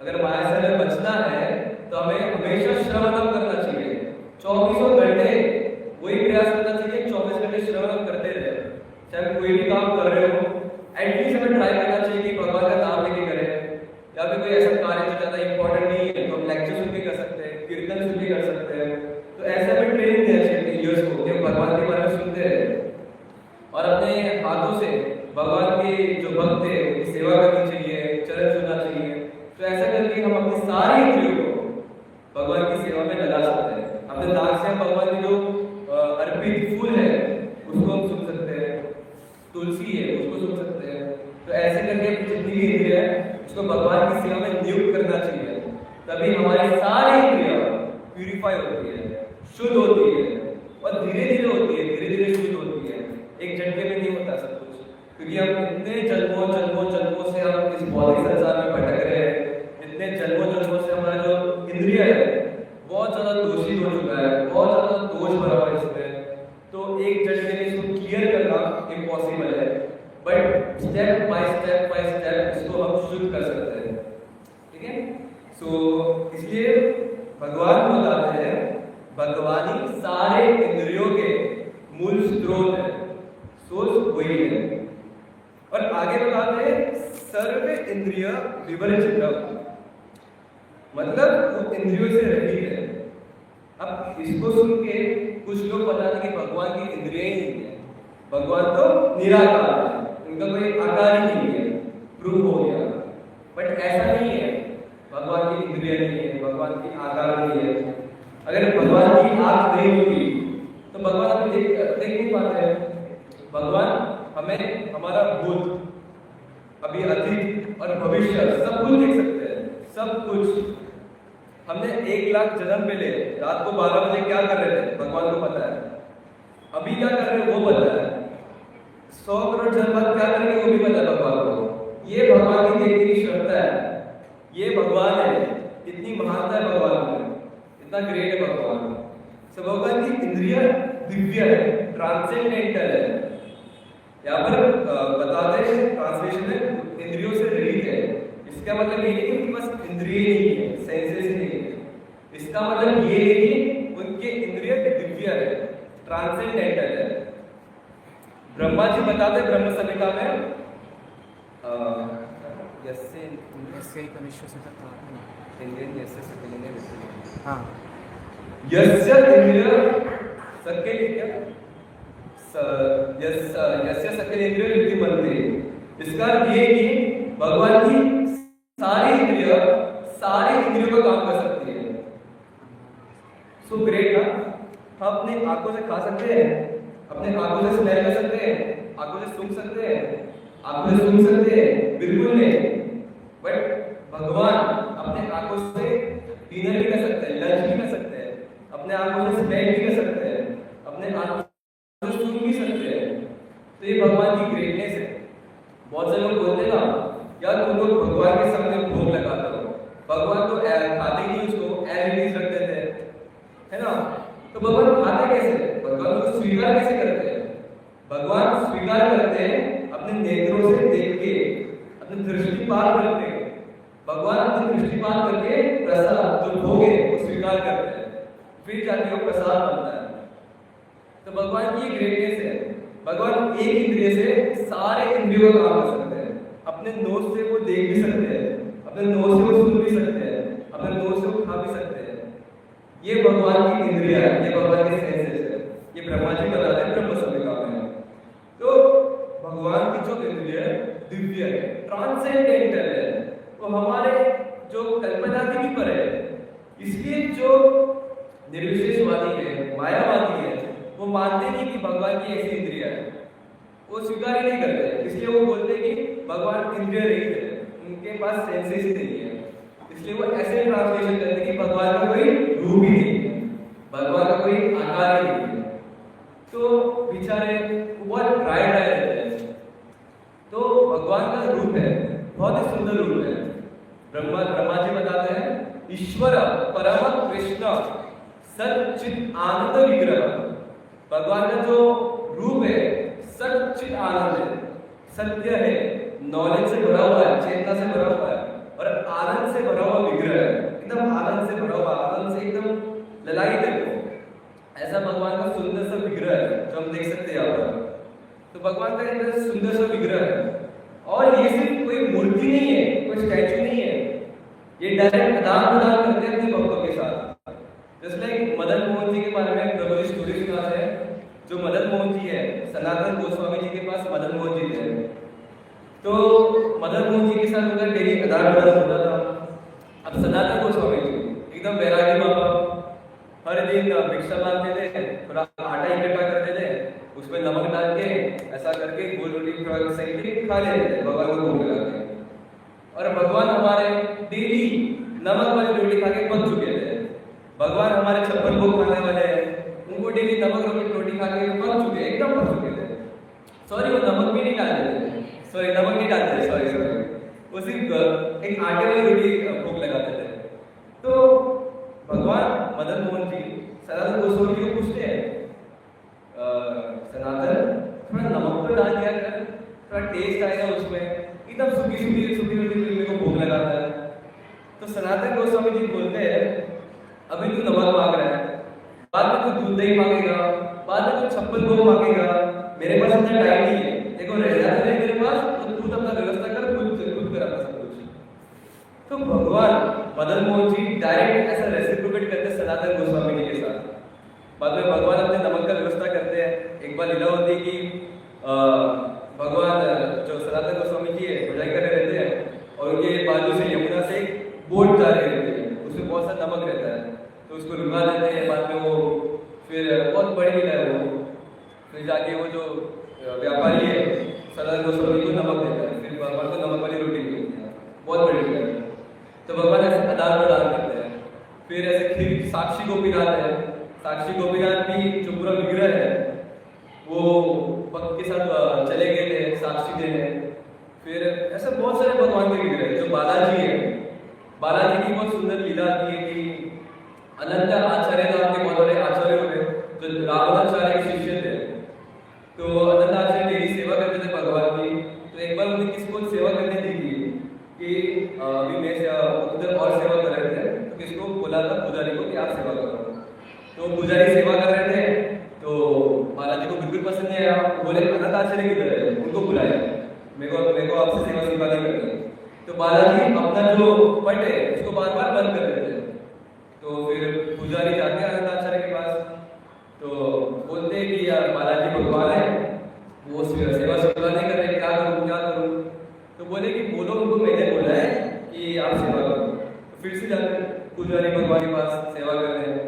अगर माया से हमें बचना है तो हमें हमेशा श्रवण करना चाहिए। 24 घंटे वही प्रयास करना चाहिए, 24 घंटे श्रवण करते रहे। चाहे कोई भी काम कर रहे हो, एटलीस्ट हमें ट्राई करना चाहिए कि भगवान का नाम लेके करें। या फिर कोई ऐसा कार्य जो ज्यादा इंपॉर्टेंट नहीं है तो हम लेक्चर सुन के कर सकते हैं, कीर्तन सुन के कर सकते हैं। तो ऐसे हमें ट्रेनिंग देना चाहिए यूएस को कि भगवान के बारे में सुनते रहे और अपने हाथों से भगवान के जो भक्त है उनकी सेवा करनी चाहिए, चरण छूना चाहिए। तो ऐसा करके हम अपनी सारी इंद्रियों को भगवान की सेवा में लगा सकते हैं। अपने नाक से हम भगवान की जो अर्पित फूल है उसको हम सुन सकते हैं, तुलसी है उसको सुन सकते हैं। तो ऐसे करके जितनी भी इंद्रिया है उसको भगवान की सेवा में नियुक्त करना चाहिए, तभी हमारी सारी इंद्रिया प्यूरिफाई होती है, शुद्ध होती है और धीरे धीरे होती है, धीरे धीरे शुद्ध होती है। एक झटके में नहीं होता सब कुछ, क्योंकि हम इतने जन्मों से हम इस भौतिक संसार में भटक रहे हैं। इतने जन्मों से हमारा जो इंद्रिय है बहुत ज्यादा दूषित हो चुका है, बहुत ज्यादा दोष भरा हुआ है इसमें। तो एक झटके में इसको क्लियर करना इम्पॉसिबल है, बट स्टेप बाय स्टेप इसको हम शुद्ध कर सकते हैं। ठीक है, सो इसलिए भगवान बताते हैं भगवानी सारे इंद्रियों के मूल स्रोत है, सोर्स वही है। और आगे बताते हैं सर्व इंद्रिय विवर्जितम, मतलब वो इंद्रियों से रहित है। अब इसको सुन के कुछ लोग बताते हैं कि भगवान की इंद्रियां ही नहीं है, भगवान तो निराकार है, उनका कोई आकार ही नहीं है, प्रूव हो गया। बट ऐसा नहीं है, भगवान की इंद्रियां नहीं है, भगवान की आकार नहीं है। अगर भगवान की आंख नहीं होगी तो भगवान हमें देख नहीं पाते हैं। भगवान हमें हमारा भूत, अभी अतीत और भविष्य सब कुछ देख सकते हैं, सब कुछ। हमने 1 लाख जन्म पहले रात को 12 बजे क्या कर रहे थे भगवान को पता है, अभी क्या कर रहे हैं वो पता है, 100 करोड़ जन्म बाद क्या करेंगे वो भी पता है भगवान को। ये भगवान की देखने की क्षमता है, ये भगवान है, इतनी महानता है भगवान में, इतना ग्रेट है भगवान। सब भगवान की इंद्रिय दिव्य है, ट्रांसेंडेंटल है। यहाँ पर बताते हैं ट्रांसलेशन में इंद्रियों से रहित है। इसका मतलब ये नहीं कि बस इंद्रिय नहीं है, सेंसेस नहीं है। इसका मतलब ये है कि उनके इंद्रिय दिव्य है, ट्रांसेंडेंटल है। ब्रह्मा जी बताते हैं ब्रह्म संहिता में यस्य इंद्रिय सकलेन्द्रिय युक्तिमन्ते। इसका अर्थ ये कि भगवान की सारी इंद्रिय इंद्रियों का काम कर सकती है। सो ग्रेट ना, हम अपने आंखों से खा सकते हैं, अपने आंखों से स्मेल कर सकते हैं, आंखों से सूंघ सकते हैं, आंखों से सूंघ सकते हैं, बिल्कुल नहीं। बट भगवान अपने आंखों से डिनर भी कर सकते हैं, लंच भी कर सकते हैं, अपने आंखों से स्मेल भी कर सकते हैं, अपने आंखों से सूंघ भी सकते हैं। तो ये भगवान की ग्रेटनेस है। बहुत से लोग बोलते हैं ना, यार तुम लोग भगवान के सामने भोग लगाते हो, भगवान तो खाते ही नहीं, उसको एज इट इज रख देते हैं, है ना। तो भगवान खाते कैसे, भगवान को स्वीकार कैसे करते हैं? भगवान स्वीकार करते हैं अपने नेत्रों से देख के, अपने दृष्टिपात करके। भगवान अपनी दृष्टिपात करके प्रसाद जो भोग है वो स्वीकार करते हैं, फिर जाके वो प्रसाद बनता है। तो भगवान की ग्रेटनेस है। भगवान एक इंद्रिय से सारे इंद्रियों का काम कर सकते हैं। अपने नोज से वो देख भी सकते हैं, अपने नोज से वो सुन भी सकते हैं, अपने नोज से वो खा भी सकते हैं। ये भगवान की इंद्रिया है, ये भगवान के सेंसेस है। ये ब्रह्मा जी बताते हैं ब्रह्म संहिता में। तो भगवान की जो इंद्रिय है दिव्य है, ट्रांसेंडेंटल है, वो हमारे जो कल्पना की भी पर है। इसलिए जो निर्विशेषवादी है, मायावादी है, वो मानते नहीं कि भगवान की ऐसी इंद्रिया है, वो स्वीकार ही नहीं करते। इसलिए वो बोलते हैं कि भगवान इंद्रिय रहित है, उनके पास सेंसेस ही नहीं है। इसलिए वो ऐसे ट्रांसलेशन करते हैं कि भगवान का कोई रूप ही नहीं है, भगवान का कोई आकार ही नहीं है। तो बेचारे बहुत ड्राई रहते हैं। तो भगवान का रूप है, बहुत ही सुंदर रूप है। ब्रह्मा जी बताते हैं, ईश्वर परम कृष्ण सच्चित आनंद विग्रह। भगवान का जो रूप है सच्चित आनंद है, सत्य है, नॉलेज से भरा हुआ है, चेतना से भरा हुआ है, और आनंद से भरा हुआ विग्रह है। एकदम आनंद से भरा हुआ, आनंद से एकदम ललायित है। ऐसा भगवान का सुंदर सा विग्रह है जो हम देख सकते हैं यहाँ पर। तो भगवान का एक सुंदर सा विग्रह है, और ये सिर्फ कोई मूर्ति नहीं है, कोई स्टैचू नहीं है, ये डायरेक्ट आदान प्रदान करते हैं अपने भक्तों के साथ। जैसे लाइक मदन मोहन जी के बारे में प्रभु जी स्टोरी सुनाते हैं। जो मदन मोहन जी है, सनातन गोस्वामी जी के पास मदन मोहन जी थे। तो मदन मोहन जी के साथ उनका डेली आदान प्रदान होता था। अब सनातन गोस्वामी जी एकदम वैरागी बाबा, हर दिन भिक्षा मांगते थे, थोड़ा आटा इकट्ठा करते थे, उसमें नमक डाल के ऐसा करके गोल रोटी सही के खा लेते थे, भगवान को भोग लगा के। और भगवान हमारे डेली नमक वाली रोटी खा के पक चुके थे। भगवान हमारे 56 भोग खाने वाले हैं, उनको डेली नमक रोटी खा के पक चुके, एकदम पक चुके थे। सॉरी, वो नमक भी नहीं डालते थे, सॉरी नमक नहीं डालते थे, सॉरी वो सिर्फ एक आटे वाली रोटी भोग लगाते थे। तो भगवान मदन मोहन जी सनातन गोस्वामी जी को पूछते हैं, सनातन थोड़ा नमक तो डाल दिया कर, थोड़ा टेस्ट आएगा उसमें, एकदम सूखी रोटी मेरे को भोग लगाता है। तो सनातन गोस्वामी जी बोलते हैं, अभी तू नमक मांग रहा है, बाद में तू दूध दही मांगेगा, बाद में तू 56 भोग मांगेगा, मेरे पास इतना टाइम नहीं है, देखो रह जाता है मेरे पास, तो तू अपना व्यवस्था कर, खुद कर अपना सब कुछ। तो भगवान मदन मोहन जी डायरेक्ट ऐसा रेसिप्रोकेट करते हैं सनातन गोस्वामी जी के साथ। बाद में भगवान अपने नमक का व्यवस्था करते हैं। एक बार लीला होती है कि भगवान जो सनातन गोस्वामी जी है भजाई कर रहे रहते हैं, और उनके बाजू से यमुना से बोट जा रही रहती है, उसमें बहुत सा नमक रहता है, तो उसको रुका देते हैं। बाद में वो फिर बहुत बड़ी लीला है वो, फिर जाके वो जो व्यापारी है सनातन गोस्वामी को नमक देता है, फिर भगवान को नमक वाली रोटी मिलती है, बहुत बड़ी लीला है। तो भगवान ऐसे आदान प्रदान करते हैं। फिर ऐसे फिर साक्षी गोपीनाथ है, साक्षी गोपीनाथ भी जो पूरा विग्रह है वो भक्त के साथ चले गए थे साक्षी देने। फिर ऐसे बहुत सारे भगवान के विग्रह है। जो बालाजी है, बालाजी की बहुत सुंदर लीला आती है कि अनंत आचार्य नाम के बहुत बड़े आचार्य हुए जो रावणाचार्य के शिष्य थे। तो अनंत आचार्य डेली सेवा करते थे भगवान की। तो एक बार उन्हें किसी को सेवा करने दी थी कि अभी मैं उधर और सेवा कर रहे थे, तो किसको बोला था पुजारी को कि आप सेवा करो। तो पुजारी सेवा कर रहे थे, तो बालाजी को बिल्कुल पसंद नहीं आया, बोले अनंत आचार्य किधर है, उनको बुलाया, मेरे को आपसे सेवा स्वीकार नहीं करनी। तो बालाजी अपना जो पट है उसको बार बार बंद कर देते हैं। तो फिर पुजारी जाते हैं अनंत आचार्य के पास, तो बोलते हैं कि यार बालाजी भगवान है, वो सेवा स्वीकार नहीं कर रहे, क्या करूँ। तो बोले कि बोलो उनको मैंने बोला है कि आप सेवा करो। तो फिर से जाते पुजारी भगवान के पास सेवा कर रहे हैं,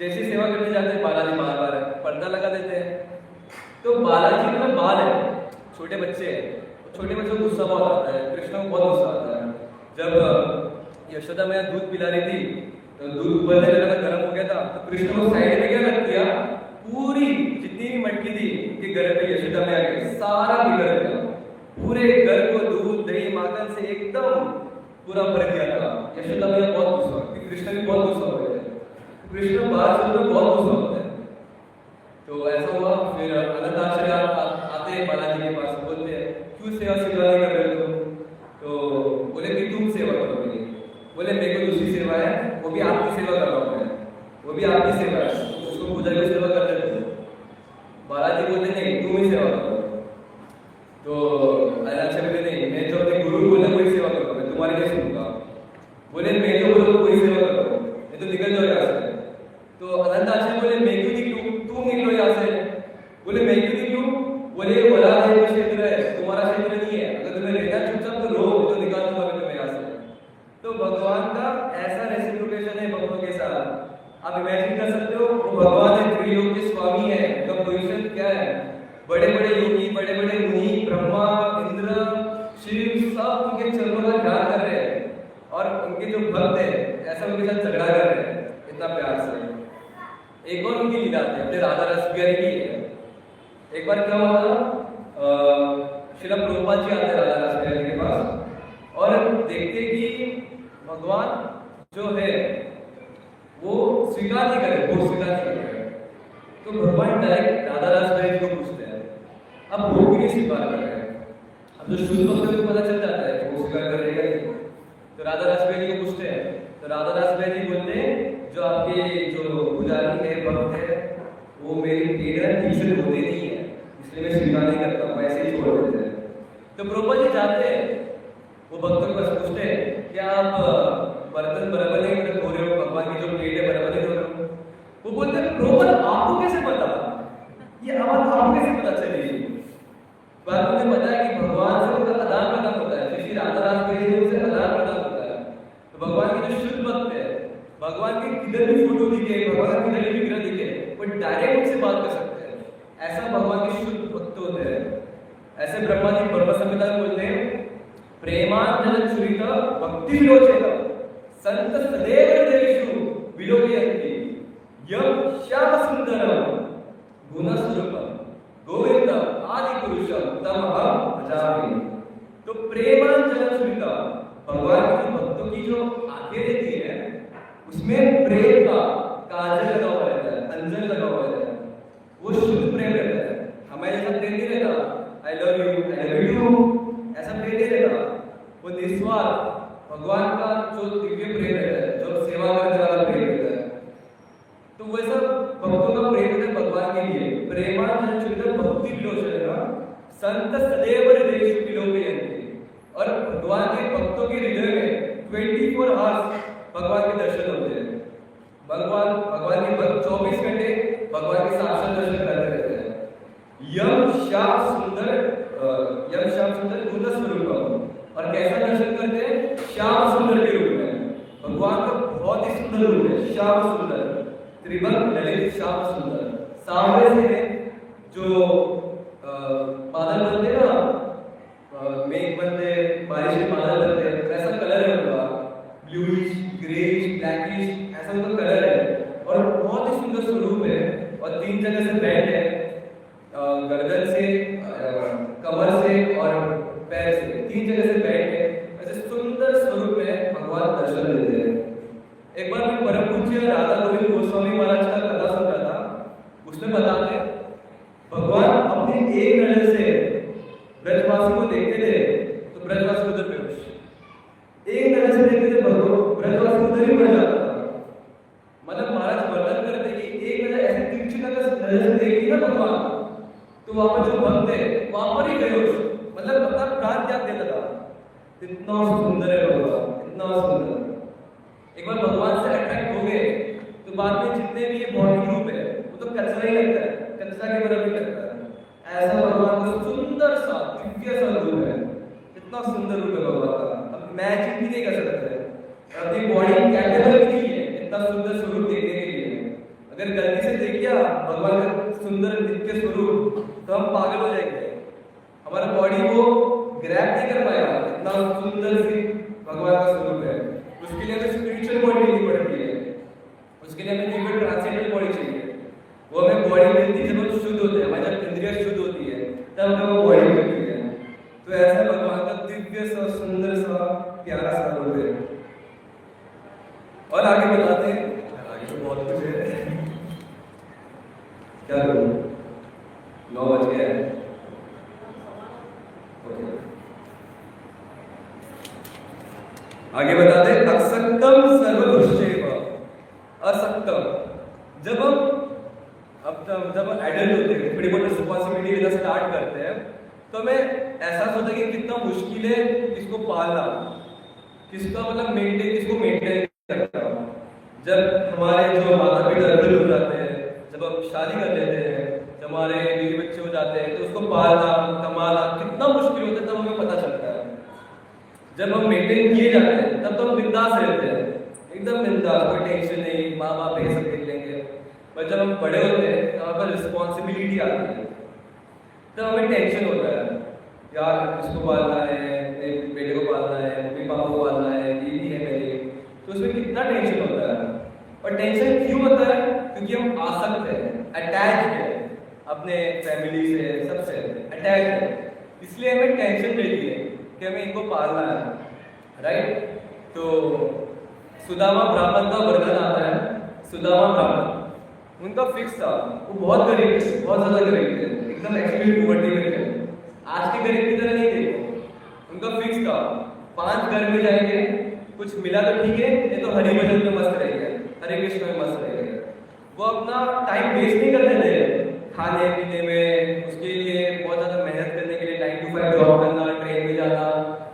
जैसे सेवा करने जाते हैं बालाजी बार पर्दा लगा देते हैं। तो बालाजी मतलब बाल है, छोटे बच्चे हैं, छोटे बच्चों को गुस्सा बहुत आता है, कृष्ण को बहुत गुस्सा आता है। जब यशोदा मैया दूध पिला रही थी तो दूध उबलने लगा था, गर्म हो गया था, तो कृष्ण को साइड में क्या रख दिया, पूरी जितनी भी मटकी थी कि घर पे यशोदा मैया के सारा बिगड़ गया, पूरे घर को दूध दही माखन से एकदम पूरा भर गया था। यशोदा मैया बहुत गुस्सा हुई, कृष्ण भी बहुत गुस्सा हो गए थे। कृष्ण बाहर से तो बहुत गुस्सा होता है। तो ऐसा हुआ, फिर अनंत आचार्य आते हैं बालाजी के पास, बोलते हैं क्यों सेवा नहीं कर रहे हो तुम? तो बोले कि तुम सेवा करोगे। बोले मेरे को दूसरी सेवा है, वो भी आपकी सेवा कर रहा हूँ मैं, वो भी आपकी सेवा है, उसको पूजा की सेवा कर देते हो। बालाजी बोलते नहीं तुम ही सेवा करो। तो अनंत आचार्य बोले नहीं, मैं जो अपने गुरु बोले वही सेवा करूँ, मैं तुम्हारी नहीं सुनूंगा। बोले मैं जो बोलूँ वही सेवा करो, मैं तो निकल जाओ यहाँ से। तो अनंत आचार्य बोले मैं क्यों निकलूं, तुम निकलो यहाँ से। बोले मैं क्यों निकलूं? बोले बड़ा क्षेत्र है, तुम्हारा क्षेत्र नहीं है, अगर तुम्हें रहना चुपचाप तो रहो, तो निकाल दूंगा मैं तुम्हें यहाँ से। तो भगवान का ऐसा रेसिप्रोकेशन है भक्तों के साथ, आप इमेजिन कर सकते हो। वो भगवान है, त्रिलोक के स्वामी है, उनका पोजीशन क्या है, बड़े बड़े योगी, बड़े बड़े मुनि, ब्रह्मा, इंद्र, शिव, सब उनके चरणों का ध्यान कर रहे हैं, और उनके जो भक्त है ऐसा उनके साथ झगड़ा कर रहे हैं इतना प्यार से। एक और उनकी लीला थी अपने राधा रस बिहारी की है। एक बार क्या हुआ था, श्रील प्रभुपाद जी आते राधा रस बिहारी के पास और देखते कि भगवान जो है वो स्वीकार नहीं करे, भोग स्वीकार नहीं कर रहे। तो भगवान डायरेक्ट राधा रस बिहारी को पूछते हैं अब भोग क्यों नहीं स्वीकार कर रहे हैं? अब जो शुद्ध भक्त को पता चल जाता है भोग स्वीकार कर रहे हैं। तो राधा रस बिहारी को पूछते हैं, तो राधा रस बिहारी बोलते हैं जो आपके जो पुजारी है, भक्त है, वो मेरी पीड़ा ठीक से होते नहीं है, इसलिए मैं स्वीकार नहीं करता हूँ, ऐसे ही छोड़ देते हैं। तो प्रभुपाद जी जाते हैं, वो भक्तों को पूछते हैं क्या आप बर्तन बराबर नहीं धो रहे हो, भगवान की जो प्लेट है बराबर नहीं धो रहे हो? वो बोलते हैं प्रभुपाद आपको कैसे पता, ये आवाज आपको कैसे पता चली? बात मुझे पता है कि भगवान से उनका आदान प्रदान होता है, श्री राधा रस बिहारी से उनसे आदान प्रदान होता है। तो भगवान के जो शुद्ध भक्त है, भगवान के किधर भी फोटो दिखे, भगवान की किधर भी विग्रह दिखे, वो डायरेक्ट उनसे बात कर सकते हैं, ऐसा भगवान के शुद्ध भक्त होते हैं। ऐसे ब्रह्मा जी ब्रह्म संहिता में बोलते हैं प्रेमांजन छुरित भक्ति विलोचन संत सदैव हृदयेषु विलोकयन्ति यम श्याम सुंदरम गुण स्वरूपम गोविंद आदि पुरुषम तम अहम भजामि। तो प्रेमांजन छुरित भगवान के भक्तों की जो आंखें रहती है उसमें प्रेम का काजल लगा हुआ रहता है, अंजन लगा हुआ रहता है, वो शुद्ध प्रेम रहता है। हमारे साथ प्रेम नहीं रहता आई लव यू ऐसा प्रेम नहीं रहता, वो निस्वार्थ भगवान का जो दिव्य प्रेम रहता है, जो सेवा करने वाला प्रेम रहता है। तो वैसा भक्तों का प्रेम है भगवान के लिए। प्रेमांजन छुरित भक्ति विलोचन संत सदैव हृदयेषु विलोकयन्ति, और भगवान के भक्तों के हृदय में 24 आवर्स भगवान के दर्शन होते हैं। भगवान के भक्त 24 घंटे भगवान के साक्षात दर्शन करते रहते हैं। यम श्याम सुंदर गुण स्वरूपम, और कैसा दर्शन करते हैं? श्याम सुंदर के रूप में। भगवान का बहुत ही सुंदर रूप है, श्याम सुंदर, त्रिभंग ललित श्याम सुंदर। सांवरे से जो बादल बनते हैं ना, मेघ बनते, बारिश में बादल बनते, ऐसा कलर है उनका, ब्लूइश, ग्रेइश, ब्लैकिश, ऐसा उनका कलर है और बहुत ही सुंदर स्वरूप है। और 3 जगह से बैंड है, गर्दन से, कमर से और पैर से, 3 जगह से बैंड है। ऐसे सुंदर स्वरूप में भगवान दर्शन देते हैं। एक बार मैं परम पूज्य राधा गोविंद गोस्वामी महाराज का कथा सुन रहा था, उसमें बताते हैं भगवान अपने एक नजर से ब्रजवासी को देखते थे तो ब्रजवासी उधर बेहोश, एक नजर से देखते थे ब्रजवासी उधर ही मर जाता था। मतलब महाराज वर्णन करते कि एक नजर ऐसे तिरछी नजर से देखी ना भगवान, तो वहां पर जो भक्त है वहां पर ही बेहोश, मतलब अपना प्राण त्याग देता था। इतना सुंदर है भगवान, इतना सुंदर। एक बार भगवान से अट्रैक्ट हो गए तो बाद में जितने भी ये बॉडी ग्रुप है वो तो कचरा ही लगता है, कचरा के बराबर लगता है। ऐसा भगवान का सुंदर सा दिव्य सा रूप है। भगवान का सुंदर नित्य स्वरूप, तो हम पागल हो जाएंगे। हमारा बॉडी वो ग्रैब नहीं कर पाएगा, इतना सुंदर सी भगवान का स्वरूप है। उसके लिए हमें स्पिरिचुअल बॉडी लेनी पड़ती है, उसके लिए हमें दिव्य ट्रांसेंडेंटल बॉडी चाहिए। वो हमें बॉडी मिलती है जब हम शुद्ध होते हैं, हमारी जब इंद्रियां शुद्ध होती है तब हमें वो बॉडी मिलती है। तो ऐसा भगवान का दिव्य सा सुंदर सा प्यारा सा रूप है। और आगे बताते हैं, आगे तो बहुत कुछ है, क्या करूं, 9 बज गया है। आगे बताते हैं, असक्तम सर्वदुष्टैव, असक्तम। जब हम एडल्ट होते हैं, बड़ी बड़ी रिस्पॉन्सिबिलिटी लेना स्टार्ट करते हैं, तो हमें एहसास होता है कि कितना मुश्किल है किसको पालना, किसका मतलब मेंटेन, किसको मेंटेन करना। जब हमारे जो माता पिता एडल्ट हो जाते हैं, जब हम शादी कर लेते हैं, जब हमारे बीवी बच्चे हो जाते हैं, तो उसको पालना संभालना कितना मुश्किल होता है, तब हमें पता चलता है। जब हम मेंटेन किए जाते हैं तब तो हम बिंदास रहते हैं, एकदम बिंदास, कोई टेंशन नहीं, माँ बाप ये सब देख लेंगे। पर जब हम बड़े होते हैं तो हमारे पास रिस्पॉन्सिबिलिटी आती है, तब हमें टेंशन होता है, यार इसको पालना है, बेटे को पालना है, मम्मी पापा को पालना है, दीदी है मेरी, तो उसमें कितना टेंशन होता है। और टेंशन क्यों होता है? क्योंकि हम आसक्त हैं, अटैच हैं अपने फैमिली से, सबसे अटैच है, इसलिए हमें टेंशन रहती है कि हमें इनको पालना है, राइट। तो सुदामा ब्राह्मण का वर्णन आता है। सुदामा ब्राह्मण, उनका फिक्स था, वो बहुत गरीब थे, बहुत ज्यादा गरीब थे, एकदम एक्सट्रीम पॉवर्टी में थे। आज के गरीब की तरह नहीं थे, उनका फिक्स था, 5 घर में जाएंगे, कुछ मिला तो ठीक है, नहीं तो हरि भजन में मस्त रहेंगे, हरे कृष्ण में मस्त रहेंगे। वो अपना टाइम वेस्ट नहीं करते थे खाने पीने में, उसके लिए बहुत ज्यादा मेहनत करने के लिए 9 to 5 जॉब करना, ट्रेन में जाना,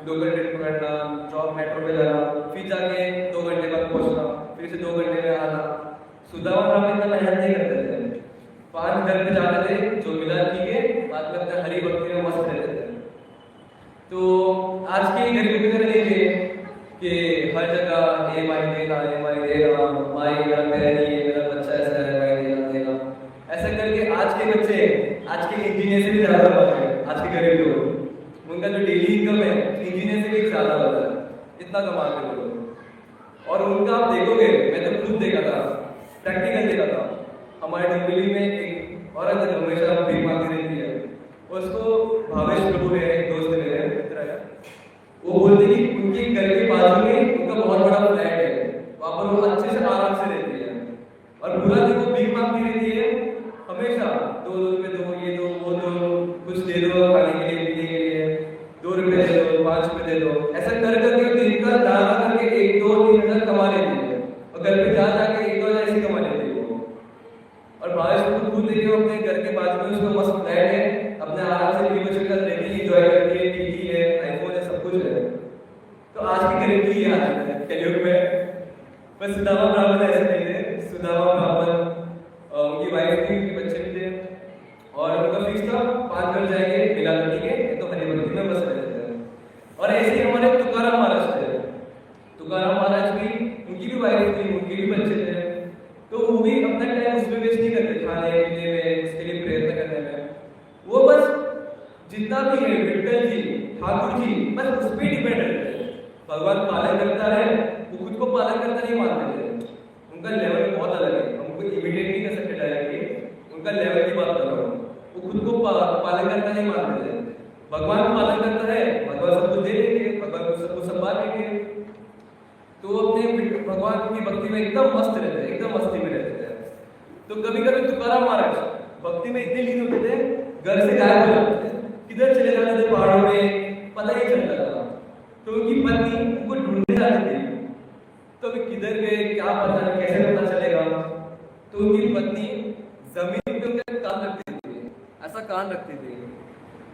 लोकल ट्रेन पकड़ना, जॉब मेट्रो में जाना, फिर जाके 2 घंटे बाद पहुंचना, फिर से 2 घंटे में आना। सुदामा ब्राह्मण इतना मेहनत नहीं करते थे, 5 घर में जाते थे, जो मिला ठीक है, बाद में अपने हरि भक्ति में मस्त रहते थे। तो आज के गरीबों की तरह नहीं थे कि हर जगह EMI देना, माई मेरा मेरा बच्चा ऐसा है, देना। ऐसा करके आज के बच्चे, आज के इंजीनियर से भी ज्यादा होता है, आज के गरीब लोग, उनका जो डेली इनकम है इंजीनियर से भी ज्यादा होता है, इतना कमाते हैं लोग। और उनका आप देखोगे, मैं तो खुद देखा था, प्रैक्टिकल देखा था। हमारे डोंबिवली में एक औरत हमेशा भीख मांगती रहती है, उसको भावेश प्रभु है, एक दोस्त मेरे मित्र है, वो बोलते कि उनके घर के बाजू में उनका बहुत बड़ा फ्लैट है, वहां पर वो अच्छे से आराम से रहती है, और पूरा दिन वो भीख मांगती रहती है हमेशा, 2 रुपए दो, ये दो, वो दो, कुछ दे दो खाने के लिए, पीने के लिए, 2 रुपए दे दो, 5 रुपए दे दो। ऐसा कर करके दिन का दाना करके 1, 2, 3 हजार कमा लेती है, और घर पे जा जाके 1, 2 हजार ऐसे कमा लेती है वो। और भावेश को खुद देखिए, अपने घर के बाजू में उसका मस्त फ्लैट है, अपने आराम से बीवी बच्चे का रहती है, एंजॉय करती है, टीवी है, आईफोन है, सब कुछ है। तो आज की गरीबी की हालत है कलयुग में। पर सुदामा ब्राह्मण ऐसे नहीं थे। सुदामा ब्राह्मण, उनकी वाइफ थी, उनके बच्चे भी थे, और उनका फिक्स था, 5 घर जाएंगे, मिला तो ठीक है, तो हरि भक्ति में बस रहते थे। और ऐसे ही हमारे तुकाराम महाराज थे। तुकाराम महाराज भी, उनकी भी वाइफ थी, उनके भी बच्चे थे, तो वो भी अपना टाइम उसमें वेस्ट नहीं करते, खाने पीने में, उसके लिए प्रयत्न करने में। वो बस जितना भी है, विठल जी, ठाकुर जी, बस उस पर डिपेंड रहते थे। भगवान पालन करता है, वो खुद को पालन करता नहीं मानते थे, उनका लेवल बहुत अलग है, हम उनको इमिडिएट नहीं कर सकते डायरेक्टली, उनका लेवल की बात कर रहा हूँ। वो खुद को पालन करता नहीं मानते थे, भगवान पालन करता है, भगवान सब कुछ दे देंगे, भगवान सबको संभाल लेंगे। तो वो अपने भगवान की भक्ति में एकदम मस्त रहते थे, एकदम मस्ती में रहते थे। तो कभी कभी तुकाराम महाराज भक्ति में इतने लीन होते थे, घर से गायब हो जाते थे, किधर चले जाते थे पहाड़ों में, पता ही चलता था। तो उनकी पत्नी उनको ढूंढने जाती थी, तो अभी किधर गए, क्या पता नहीं, कैसे पता चलेगा। तो उनकी पत्नी जमीन पे उनका कान रखती थी, ऐसा कान रखती थी,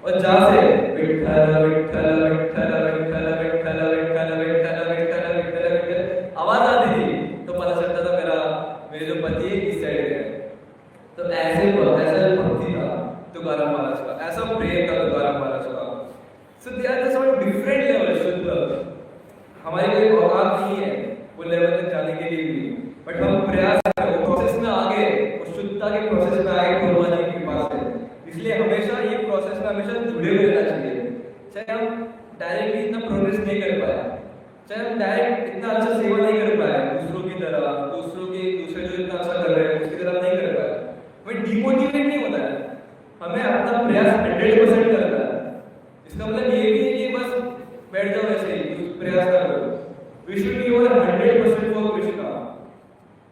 और जहाँ से विठ्ठल विठ्ठल विठ्ठल विठ्ठल विठ्ठल विठ्ठल विठ्ठल विठ्ठल विठ्ठल विठ्ठल आवाज आती थी, तो पता चलता था मेरे जो पति है इस साइड है। तो ऐसा भक्ति था तुकाराम महाराज का, ऐसा प्रेम था तुकाराम महाराज का। So they are some different level शुद्ध। हमारी कोई औकात नहीं है वो लेवल तक जाने के लिए भी, बट हम प्रयास करें, प्रोसेस में आगे, उस शुद्धता के प्रोसेस में आगे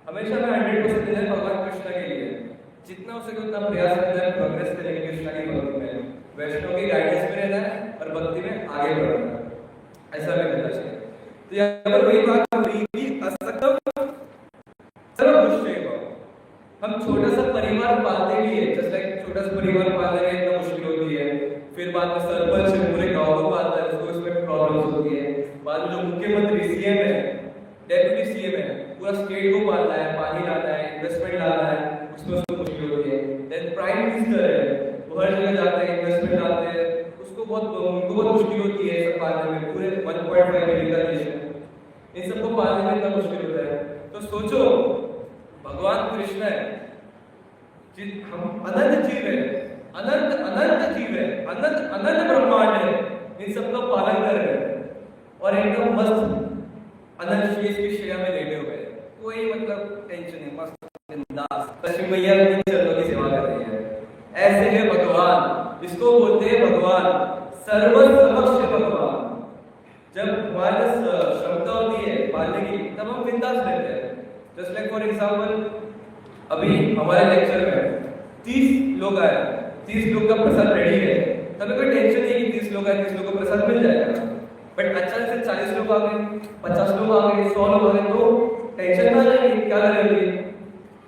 हमेशा मैं 100% देना है भगवान कृष्ण के लिए, जितना हो सके उतना प्रयास करना है प्रोग्रेस करने की कृष्ण की भक्ति में, वैष्णव की गाइडेंस में रहना है और भक्ति में आगे बढ़ना है, ऐसा भी करना चाहिए। तो यहाँ पर वही बात हो रही कि असक्तम सर्वभुक्षैव, हम छोटा सा परिवार पालने के लिए, जैसे छोटा सा परिवार पालने में इतना मुश्किल होती है, फिर बाद में सरपंच पूरे गांव को पालता है, उसको इसमें प्रॉब्लम्स होती है, बाद में जो मुख्यमंत्री सीएम है, डेप्यूटी सीएम है, पूरा स्टेट को पालना है, पानी लाना है, इन्वेस्टमेंट लाना है, उसमें उसको मुश्किल होती है। देन प्राइम मिनिस्टर है, वो हर जगह जाते हैं, इन्वेस्टमेंट लाते हैं, उसको उनको बहुत मुश्किल होती है सब पालने में, पूरे 1.5 मिलियन का देश है, इन सबको पालने में इतना मुश्किल होता है। तो सोचो भगवान कृष्ण है, हम अनंत जीव है, अनंत अनंत जीव है, अनंत अनंत ब्रह्मांड है, इन सबका पालन कर रहे हैं और एकदम मस्त अनंत शेष की शैया में लेटे हुए हैं, कोई मतलब टेंशन नहीं, मस्त बिंदास लक्ष्मी मैया की चरणों की सेवा कर रही है। ऐसे है भगवान, इसको बोलते हैं भगवान, सर्वसमक्ष भगवान। जब हमारे पास क्षमता होती है पालने की, तब हम बिंदास रहते हैं। जस्ट लाइक फॉर एग्जांपल, अभी हमारे लेक्चर में 30 लोग आए, 30 लोग का प्रसाद रेडी है, तभी कोई टेंशन नहीं कि 30 लोग आए, 30 लोग का प्रसाद मिल जाएगा। बट अचानक से 40 लोग आ गए, 50 लोग आ गए, 100 लोग आ गए, तो टेंशन ना आ जाएगी क्या करेंगे,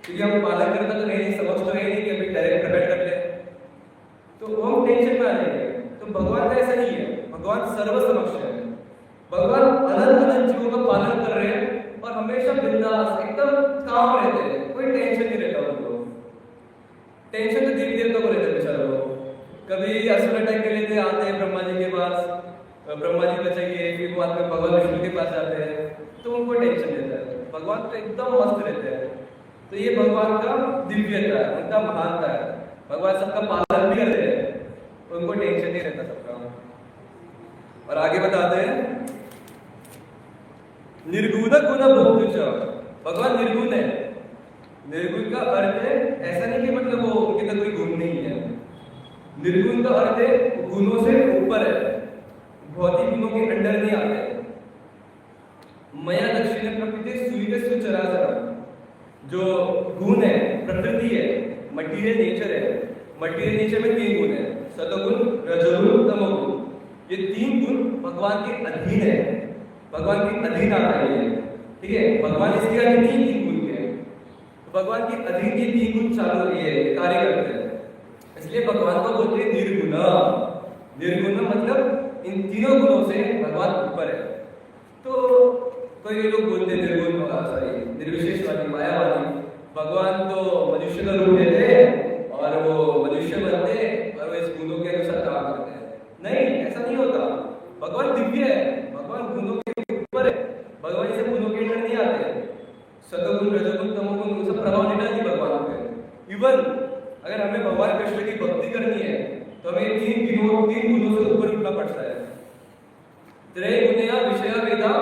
क्योंकि हम पालन करना तो नहीं, समझ तो नहीं कि अभी डायरेक्ट प्रकट कर ले, तो हम टेंशन में आ जाएंगे। तो भगवान का ऐसा नहीं है, भगवान सर्वसमक्ष है, भगवान अनंत अनंत जीवों का पालन कर रहे हैं और हमेशा बिंदास एकदम काम रहते हैं, कोई टेंशन नहीं रहता उनको। टेंशन तो देवी देवता को रहता है बेचारों को, कभी असुर अटैक कर लेते आते हैं ब्रह्मा जी के पास, ब्रह्मा जी बचाइए, फिर बाद में भगवान विष्णु के पास जाते हैं, तो उनको टेंशन रहता है। भगवान तो एकदम मस्त रहते हैं, तो ये भगवान का दिव्यता है, उनका महानता है, भगवान सबका पालन भी करते हैं, उनको टेंशन नहीं रहता सबका। और आगे बताते हैं निर्गुण गुण भोक्तृ, भगवान निर्गुण है। निर्गुण का अर्थ है ऐसा नहीं कि मतलब वो उनके अंदर कोई गुण नहीं है, निर्गुण का अर्थ है गुणों से ऊपर है, भौतिक गुणों के अंडर नहीं आते। मया दक्षिण प्रकृति सूर्य सुचराचर, जो गुण है प्रकृति है, मटीरियल नेचर है, मटीरियल नेचर में 3 गुण है, सतोगुण, रजोगुण, तमोगुण। ये 3 गुण भगवान के अधीन है, भगवान के अधीन आता है, ठीक है, भगवान इसके अधीन नहीं 3 गुण के, तो भगवान के अधीन ये 3 गुण चालू ये कार्य करते हैं, इसलिए भगवान को बोलते हैं निर्गुण। निर्गुण मतलब इन तीनों गुणों से भगवान ऊपर है। तो कोई लोग बोलते हैं निर्गुण, सॉरी निर्विशेषवादी, मायावादी, भगवान तो मनुष्य का रूप लेते हैं और वो मनुष्य बनते हैं और वो इस गुणों के अनुसार काम करते हैं। नहीं, ऐसा नहीं होता, भगवान दिव्य है, भगवान गुणों के ऊपर है, भगवान से गुणों के अंदर नहीं आते, सतोगुण, रजोगुण, तमोगुण वो सब प्रभाव नहीं डालती भगवान पे। इवन अगर हमें भगवान कृष्ण की भक्ति करनी है तो हमें 3 गुणों से ऊपर उठना पड़ता है। त्रय गुणया विषया वेदा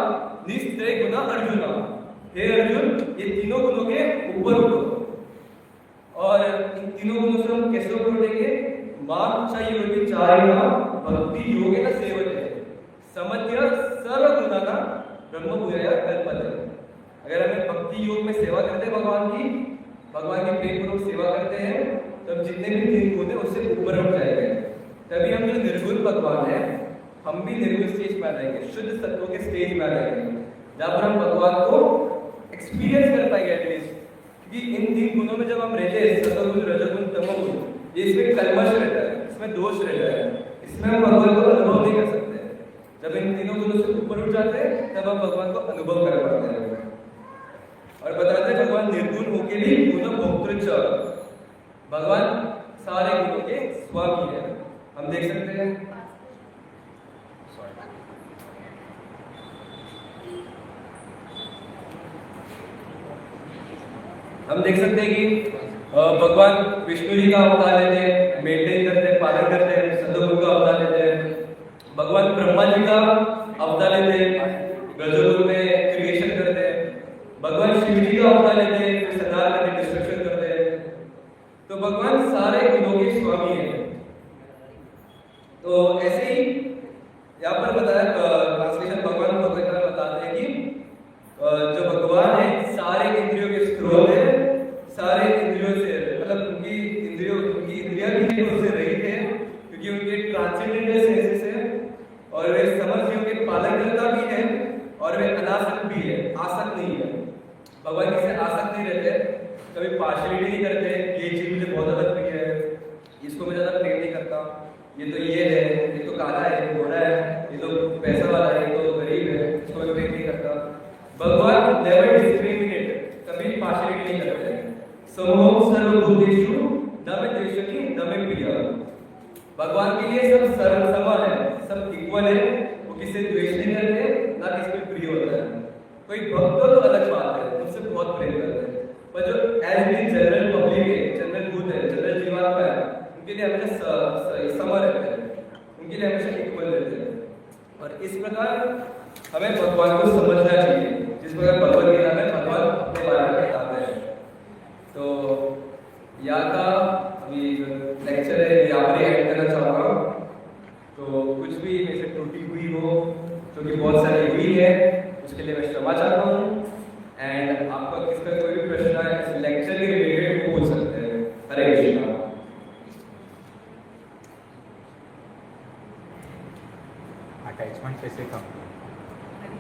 निस्त्रय गुणा अर्जुन, हे अर्जुन ये तीनों गुणों के ऊपर उठो। और इन तीनों गुणों से हम कैसे ऊपर उठेंगे? मां चाहिए भक्ति योगेन सेवते समध्य सर्व गुणाना ब्रह्म भूया कल्पते। अगर हमें भक्ति योग में सेवा करते हैं भगवान की प्रेम पूर्वक सेवा करते हैं, तब जितने भी 3 गुण है उससे ऊपर उठ जाएंगे। तभी हम जो निर्गुण भगवान है, हम भी निर्गुण स्टेज में आ जाएंगे, शुद्ध सत्व के स्टेज में आ जाएंगे, जहाँ पर हम भगवान को एक्सपीरियंस कर पाएंगे एटलीस्ट। क्योंकि इन 3 गुणों में जब हम रहते हैं, सतोगुण, रजोगुण, तमोगुण, ये इसमें कल्मश रहता है, इसमें दोष रहता है, इसमें हम भगवान को अनुभव नहीं कर सकते। जब इन तीनों गुणों से ऊपर उठ जाते हैं तब हम भगवान को अनुभव कर पाते हैं। और बताते हैं भगवान निर्गुण होके भी गुण भोक्तृ, भगवान सारे गुणों के स्वामी है। हम देख सकते हैं कि भगवान विष्णु जी का अवतार लेते हैं, मेंटेन करते हैं, पालन करते हैं, सतोगुण का अवतार लेते हैं। भगवान ब्रह्मा जी का अवतार लेते हैं, रजोगुण में क्रिएशन करते हैं। भगवान शिव जी का अवतार लेते हैं, फिर संहार करके डिस्ट्रक्शन करते हैं। तो भगवान सारे गुणों के स्वामी है। तो ऐसे ही यहाँ पर बताया, ट्रांसलेशन भगवान भगवत में बताते हैं कि जो भगवान है सारे इंद्रियों के स्रोत भगवान किसी आसक्त नहीं रहते, कभी पार्शलिटी नहीं करते, ये चीज मुझे बहुत ज्यादा प्रिय है, इसको मैं ज्यादा प्रेम नहीं करता, ये तो ये है, ये तो काला है, ये गोरा है, ये तो पैसा वाला है, ये तो गरीब है, इसको मैं प्रेम नहीं करता। भगवान नेवर डिस्क्रिमिनेट, कभी पार्शलिटी नहीं करते। समोह सर्वभूतेषु न मे द्वेष्यति न मे प्रियः। भगवान के लिए सब समान है, सब इक्वल है, वो किसी से द्वेष नहीं करते, ना किसी पे प्रिय होता है। कोई भक्त तो अलग बात है, उनसे बहुत प्रेम करते हैं, पर जो एज इन जनरल पब्लिक है, जनरल भूत है, जनरल जीवात्मा है, उनके लिए हमेशा समान रहते हैं, उनके लिए हमेशा इक्वल रहते हैं। और इस प्रकार हमें भगवान को समझना चाहिए, जिस प्रकार भगवद गीता में भगवान अपने बारे में बताते हैं। तो यहाँ का अभी लेक्चर है, यहाँ पर एंड करना चाहूँगा। तो कुछ भी मेरे से त्रुटि हुई हो, जो कि बहुत सारी हुई है, उसके लिए मैं क्षमा चाहता हूँ। एंड आपका किसका कोई भी प्रश्न है इस लेक्चर के रिलेटेड पूछ सकते हैं। हरे कृष्णा। अटैचमेंट कैसे कम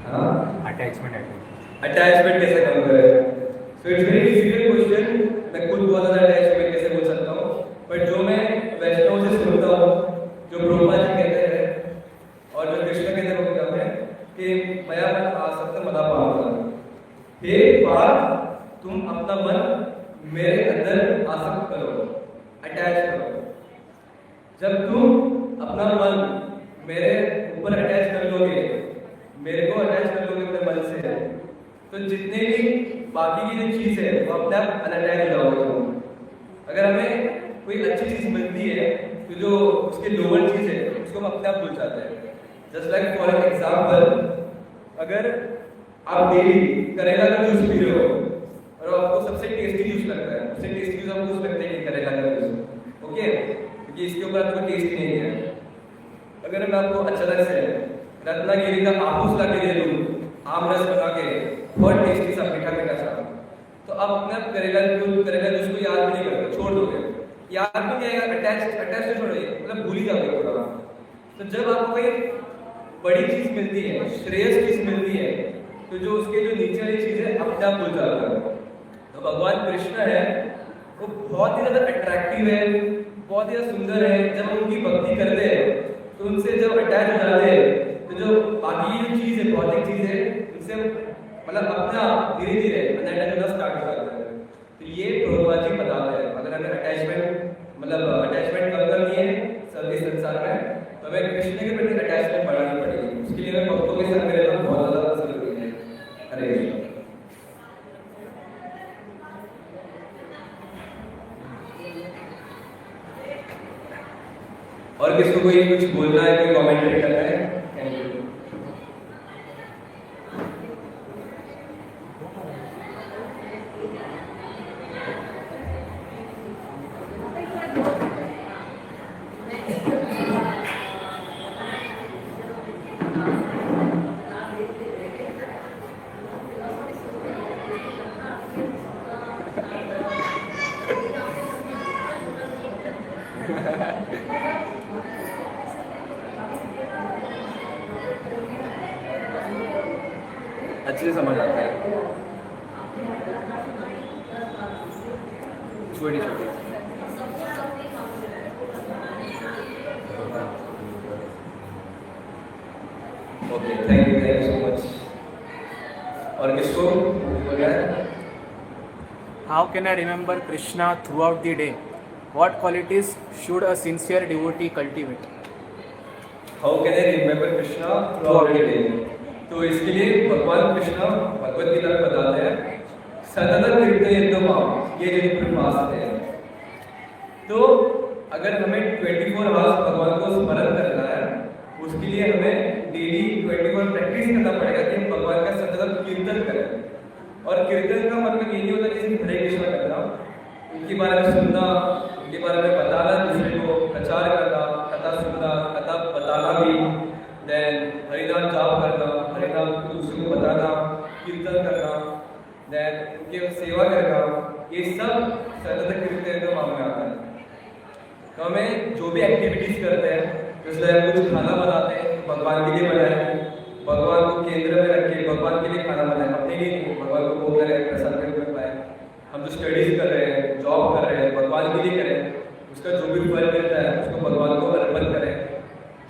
हाँ, अटैचमेंट कैसे कम करें? So it's very difficult question. मैं खुद बहुत ज्यादा अटैचमेंट कैसे बोल सकता हूँ, बट जो मैं वैष्णव से सुनता हूँ, जो प्रभुपाद जी कहते हैं और जो कृष्ण कहते हैं, वो क्या है कि मया मन आसक्त मदा पावक। हे पार्थ, तुम अपना मन मेरे अंदर आसक्त करो, अटैच करो। जब तुम अपना मन मेरे ऊपर अटैच कर लोगे, मेरे को अटैच कर लोगे अपने मन से, तो जितने भी बाकी की जो चीज है वो अपने आप अनअटैच हो जाओगे तुम। अगर हमें कोई अच्छी चीज मिलती है तो जो उसकी लोअर चीज है उसको हम अपने आप भूल जाते हैं। जस्ट लाइक फॉर एग्जाम्पल, अगर आप डेली करेला का जूस पी रहे हो और आपको सबसे टेस्टी जूस लगता है, उससे टेस्टी जूस आपको लगता है कि करेला का जूस, ओके, क्योंकि इसके ऊपर आपको टेस्ट नहीं है। अगर मैं आपको अचानक से रत्नागिरी का आपूस ला के दे दूं, आम रस बना के, बहुत टेस्टी सा मीठा मीठा सा, तो आप अपना करेला जूस को याद नहीं करते, छोड़ दोगे। याद भी नहीं आएगा, अटैच तो छोड़िए, मतलब भूल ही जाओगे पूरा। तो जब आपको कोई बड़ी चीज मिलती है, श्रेयस चीज मिलती है, तो जो उसके जो नीचे वाली चीज है अपने आप भूल जाता है। तो भगवान कृष्ण है, वो बहुत ही ज्यादा अट्रैक्टिव है, बहुत ही ज्यादा सुंदर है। जब हम उनकी भक्ति करते हैं तो उनसे जब अटैच हो जाते हैं, तो जो बाकी जो चीज है, भौतिक चीज है, उनसे मतलब अपना धीरे धीरे अटैच होना स्टार्ट हो जाता है। तो ये प्रभुपाद जी बताते हैं, अगर हमें अटैचमेंट कम करनी है इस संसार में, तो हमें कृष्ण के प्रति अटैचमेंट बढ़ानी पड़ेगी। उसके लिए हमें भक्तों के संग रहना बहुत ज्यादा जरूरी है। हरे कृष्ण। और किसको कोई कुछ बोलना है, कोई कमेंट करना है? Thank you. अच्छे से समझ आता है, छोटी छोटी। Okay, thank you so much. और किसको बोलना है? How can I remember Krishna throughout the day? What qualities should a sincere devotee cultivate? How can I remember Krishna throughout the day? तो इसके लिए भगवान कृष्ण भगवद गीता में बताते हैं, सतत कीर्तयेत् ये जो प्रमास है। तो अगर हमें 24 आवर्स भगवान को स्मरण करना है, उसके लिए हमें डेली 24 प्रैक्टिस करना पड़ेगा कि हम भगवान का सतत कीर्तन करें। और कीर्तन का मतलब ये नहीं होता कि सिर्फ हरे कृष्ण करना, उनके बारे में सुनना, उनके बारे में बताना, दूसरे को प्रचार करना, कथा सुनना, कथा बताना भी, देन हरिनाम जाप करना, हरिनाम दूसरों को बताना, कीर्तन करना, देन उनके सेवा करना, ये सब सतत कीर्तन के मामले आता है। तो हमें जो भी एक्टिविटीज करते हैं, जैसे हम कुछ खाना बनाते हैं तो भगवान के लिए बनाए, भगवान को केंद्र में रख के भगवान के लिए खाना बनाए, अपने लिए नहीं, भगवान को भोग करें, प्रसाद के रूप में पाए। हम जो स्टडीज कर रहे हैं, जॉब कर रहे हैं, भगवान के लिए करें, उसका जो भी फल मिलता है उसको भगवान को अर्पण करें।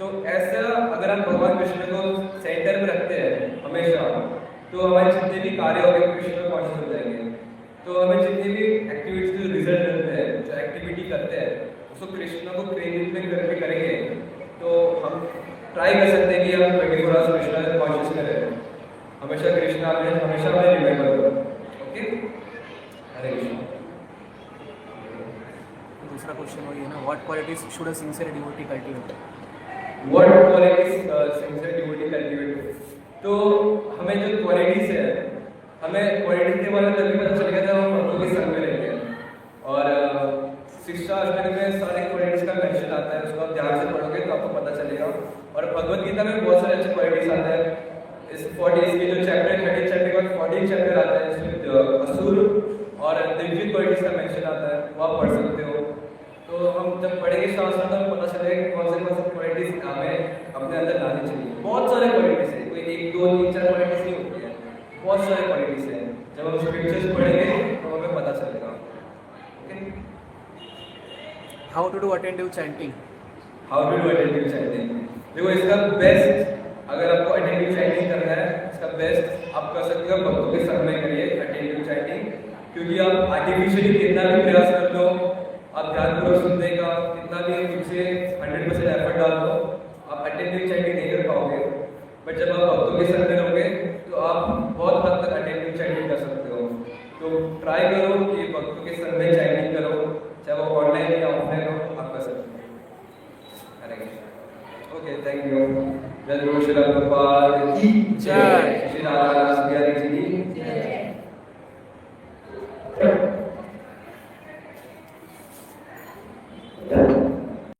तो ऐसा अगर हम भगवान कृष्ण को सेंटर में रखते हैं हमेशा, तो हमारे जितने भी कार्य होंगे कृष्ण में कॉन्शियस हो जाएंगे। तो हमें जितने भी एक्टिविटीज के रिजल्ट मिलते हैं, जो एक्टिविटी करते हैं, उसको कृष्ण को केंद्रित में करके करेंगे, तो हम ट्राई कर सकते हैं कि हम 24 आवर्स कृष्ण में कॉन्शियस करें, हमेशा कृष्ण में हमेशा हमें रिमेंबर करो। ओके, हरे कृष्ण। दूसरा क्वेश्चन वही है ना, what qualities should a sincere devotee cultivate? What qualities sincere devotee cultivate? तो हमें जो क्वालिटीज है, हमें क्वालिटीज के बारे में तभी पता चलेगा जब हम भक्तों के संग में रहेंगे। और शिक्षा अष्टक में सारे क्वालिटीज का मेंशन आता है, उसको आप ध्यान से पढ़ोगे तो आपको पता चलेगा। और भगवत गीता में बहुत सारे अच्छे क्वालिटीज आते हैं। इस 40 के जो चैप्टर 30 चैप्टर के बाद 14 चैप्टर आता है, जिसमें असुर और दिव्य क्वालिटीज का मेंशन आता है, वो आप पढ़ सकते हो। तो हम जब पढ़ेंगे शास्त्र तो हमें पता चलेगा कि कौन से क्वालिटीज हमें अपने अंदर लानी चाहिए। बहुत सारे क्वालिटीज है, कोई 1 2 3 4 क्वालिटीज नहीं होती है, बहुत सारे क्वालिटीज है। जब हम स्क्रिप्चर्स पढ़ेंगे तो हमें पता चलेगा। Okay, how to do attentive chanting? How to do attentive chanting? देखो, इसका बेस्ट, अगर आपको अटेंटिव चैंटिंग करना है, इसका बेस्ट आप कर सकते हो भक्तों के संग में करिए अटेंटिव चैंटिंग। क्योंकि आप आर्टिफिशियली कितना भी प्रयास कर लो, आप ध्यानपूर्वक सुनने का कितना भी मुझसे 100% एफर्ट डाल दो, आप अटेंटिव चैंटिंग नहीं कर पाओगे। बट जब आप भक्तों के संग में रहोगे तो आप बहुत हद तक अटेंटिव चैंटिंग कर सकते हो। तो ट्राई करो कि भक्तों के संग में चैंटिंग करो, चाहे वो ऑनलाइन या ऑफलाइन हो, आप कर सकते हो। Okay, thank you. जय गुरु श्री प्रभुपाद की जय।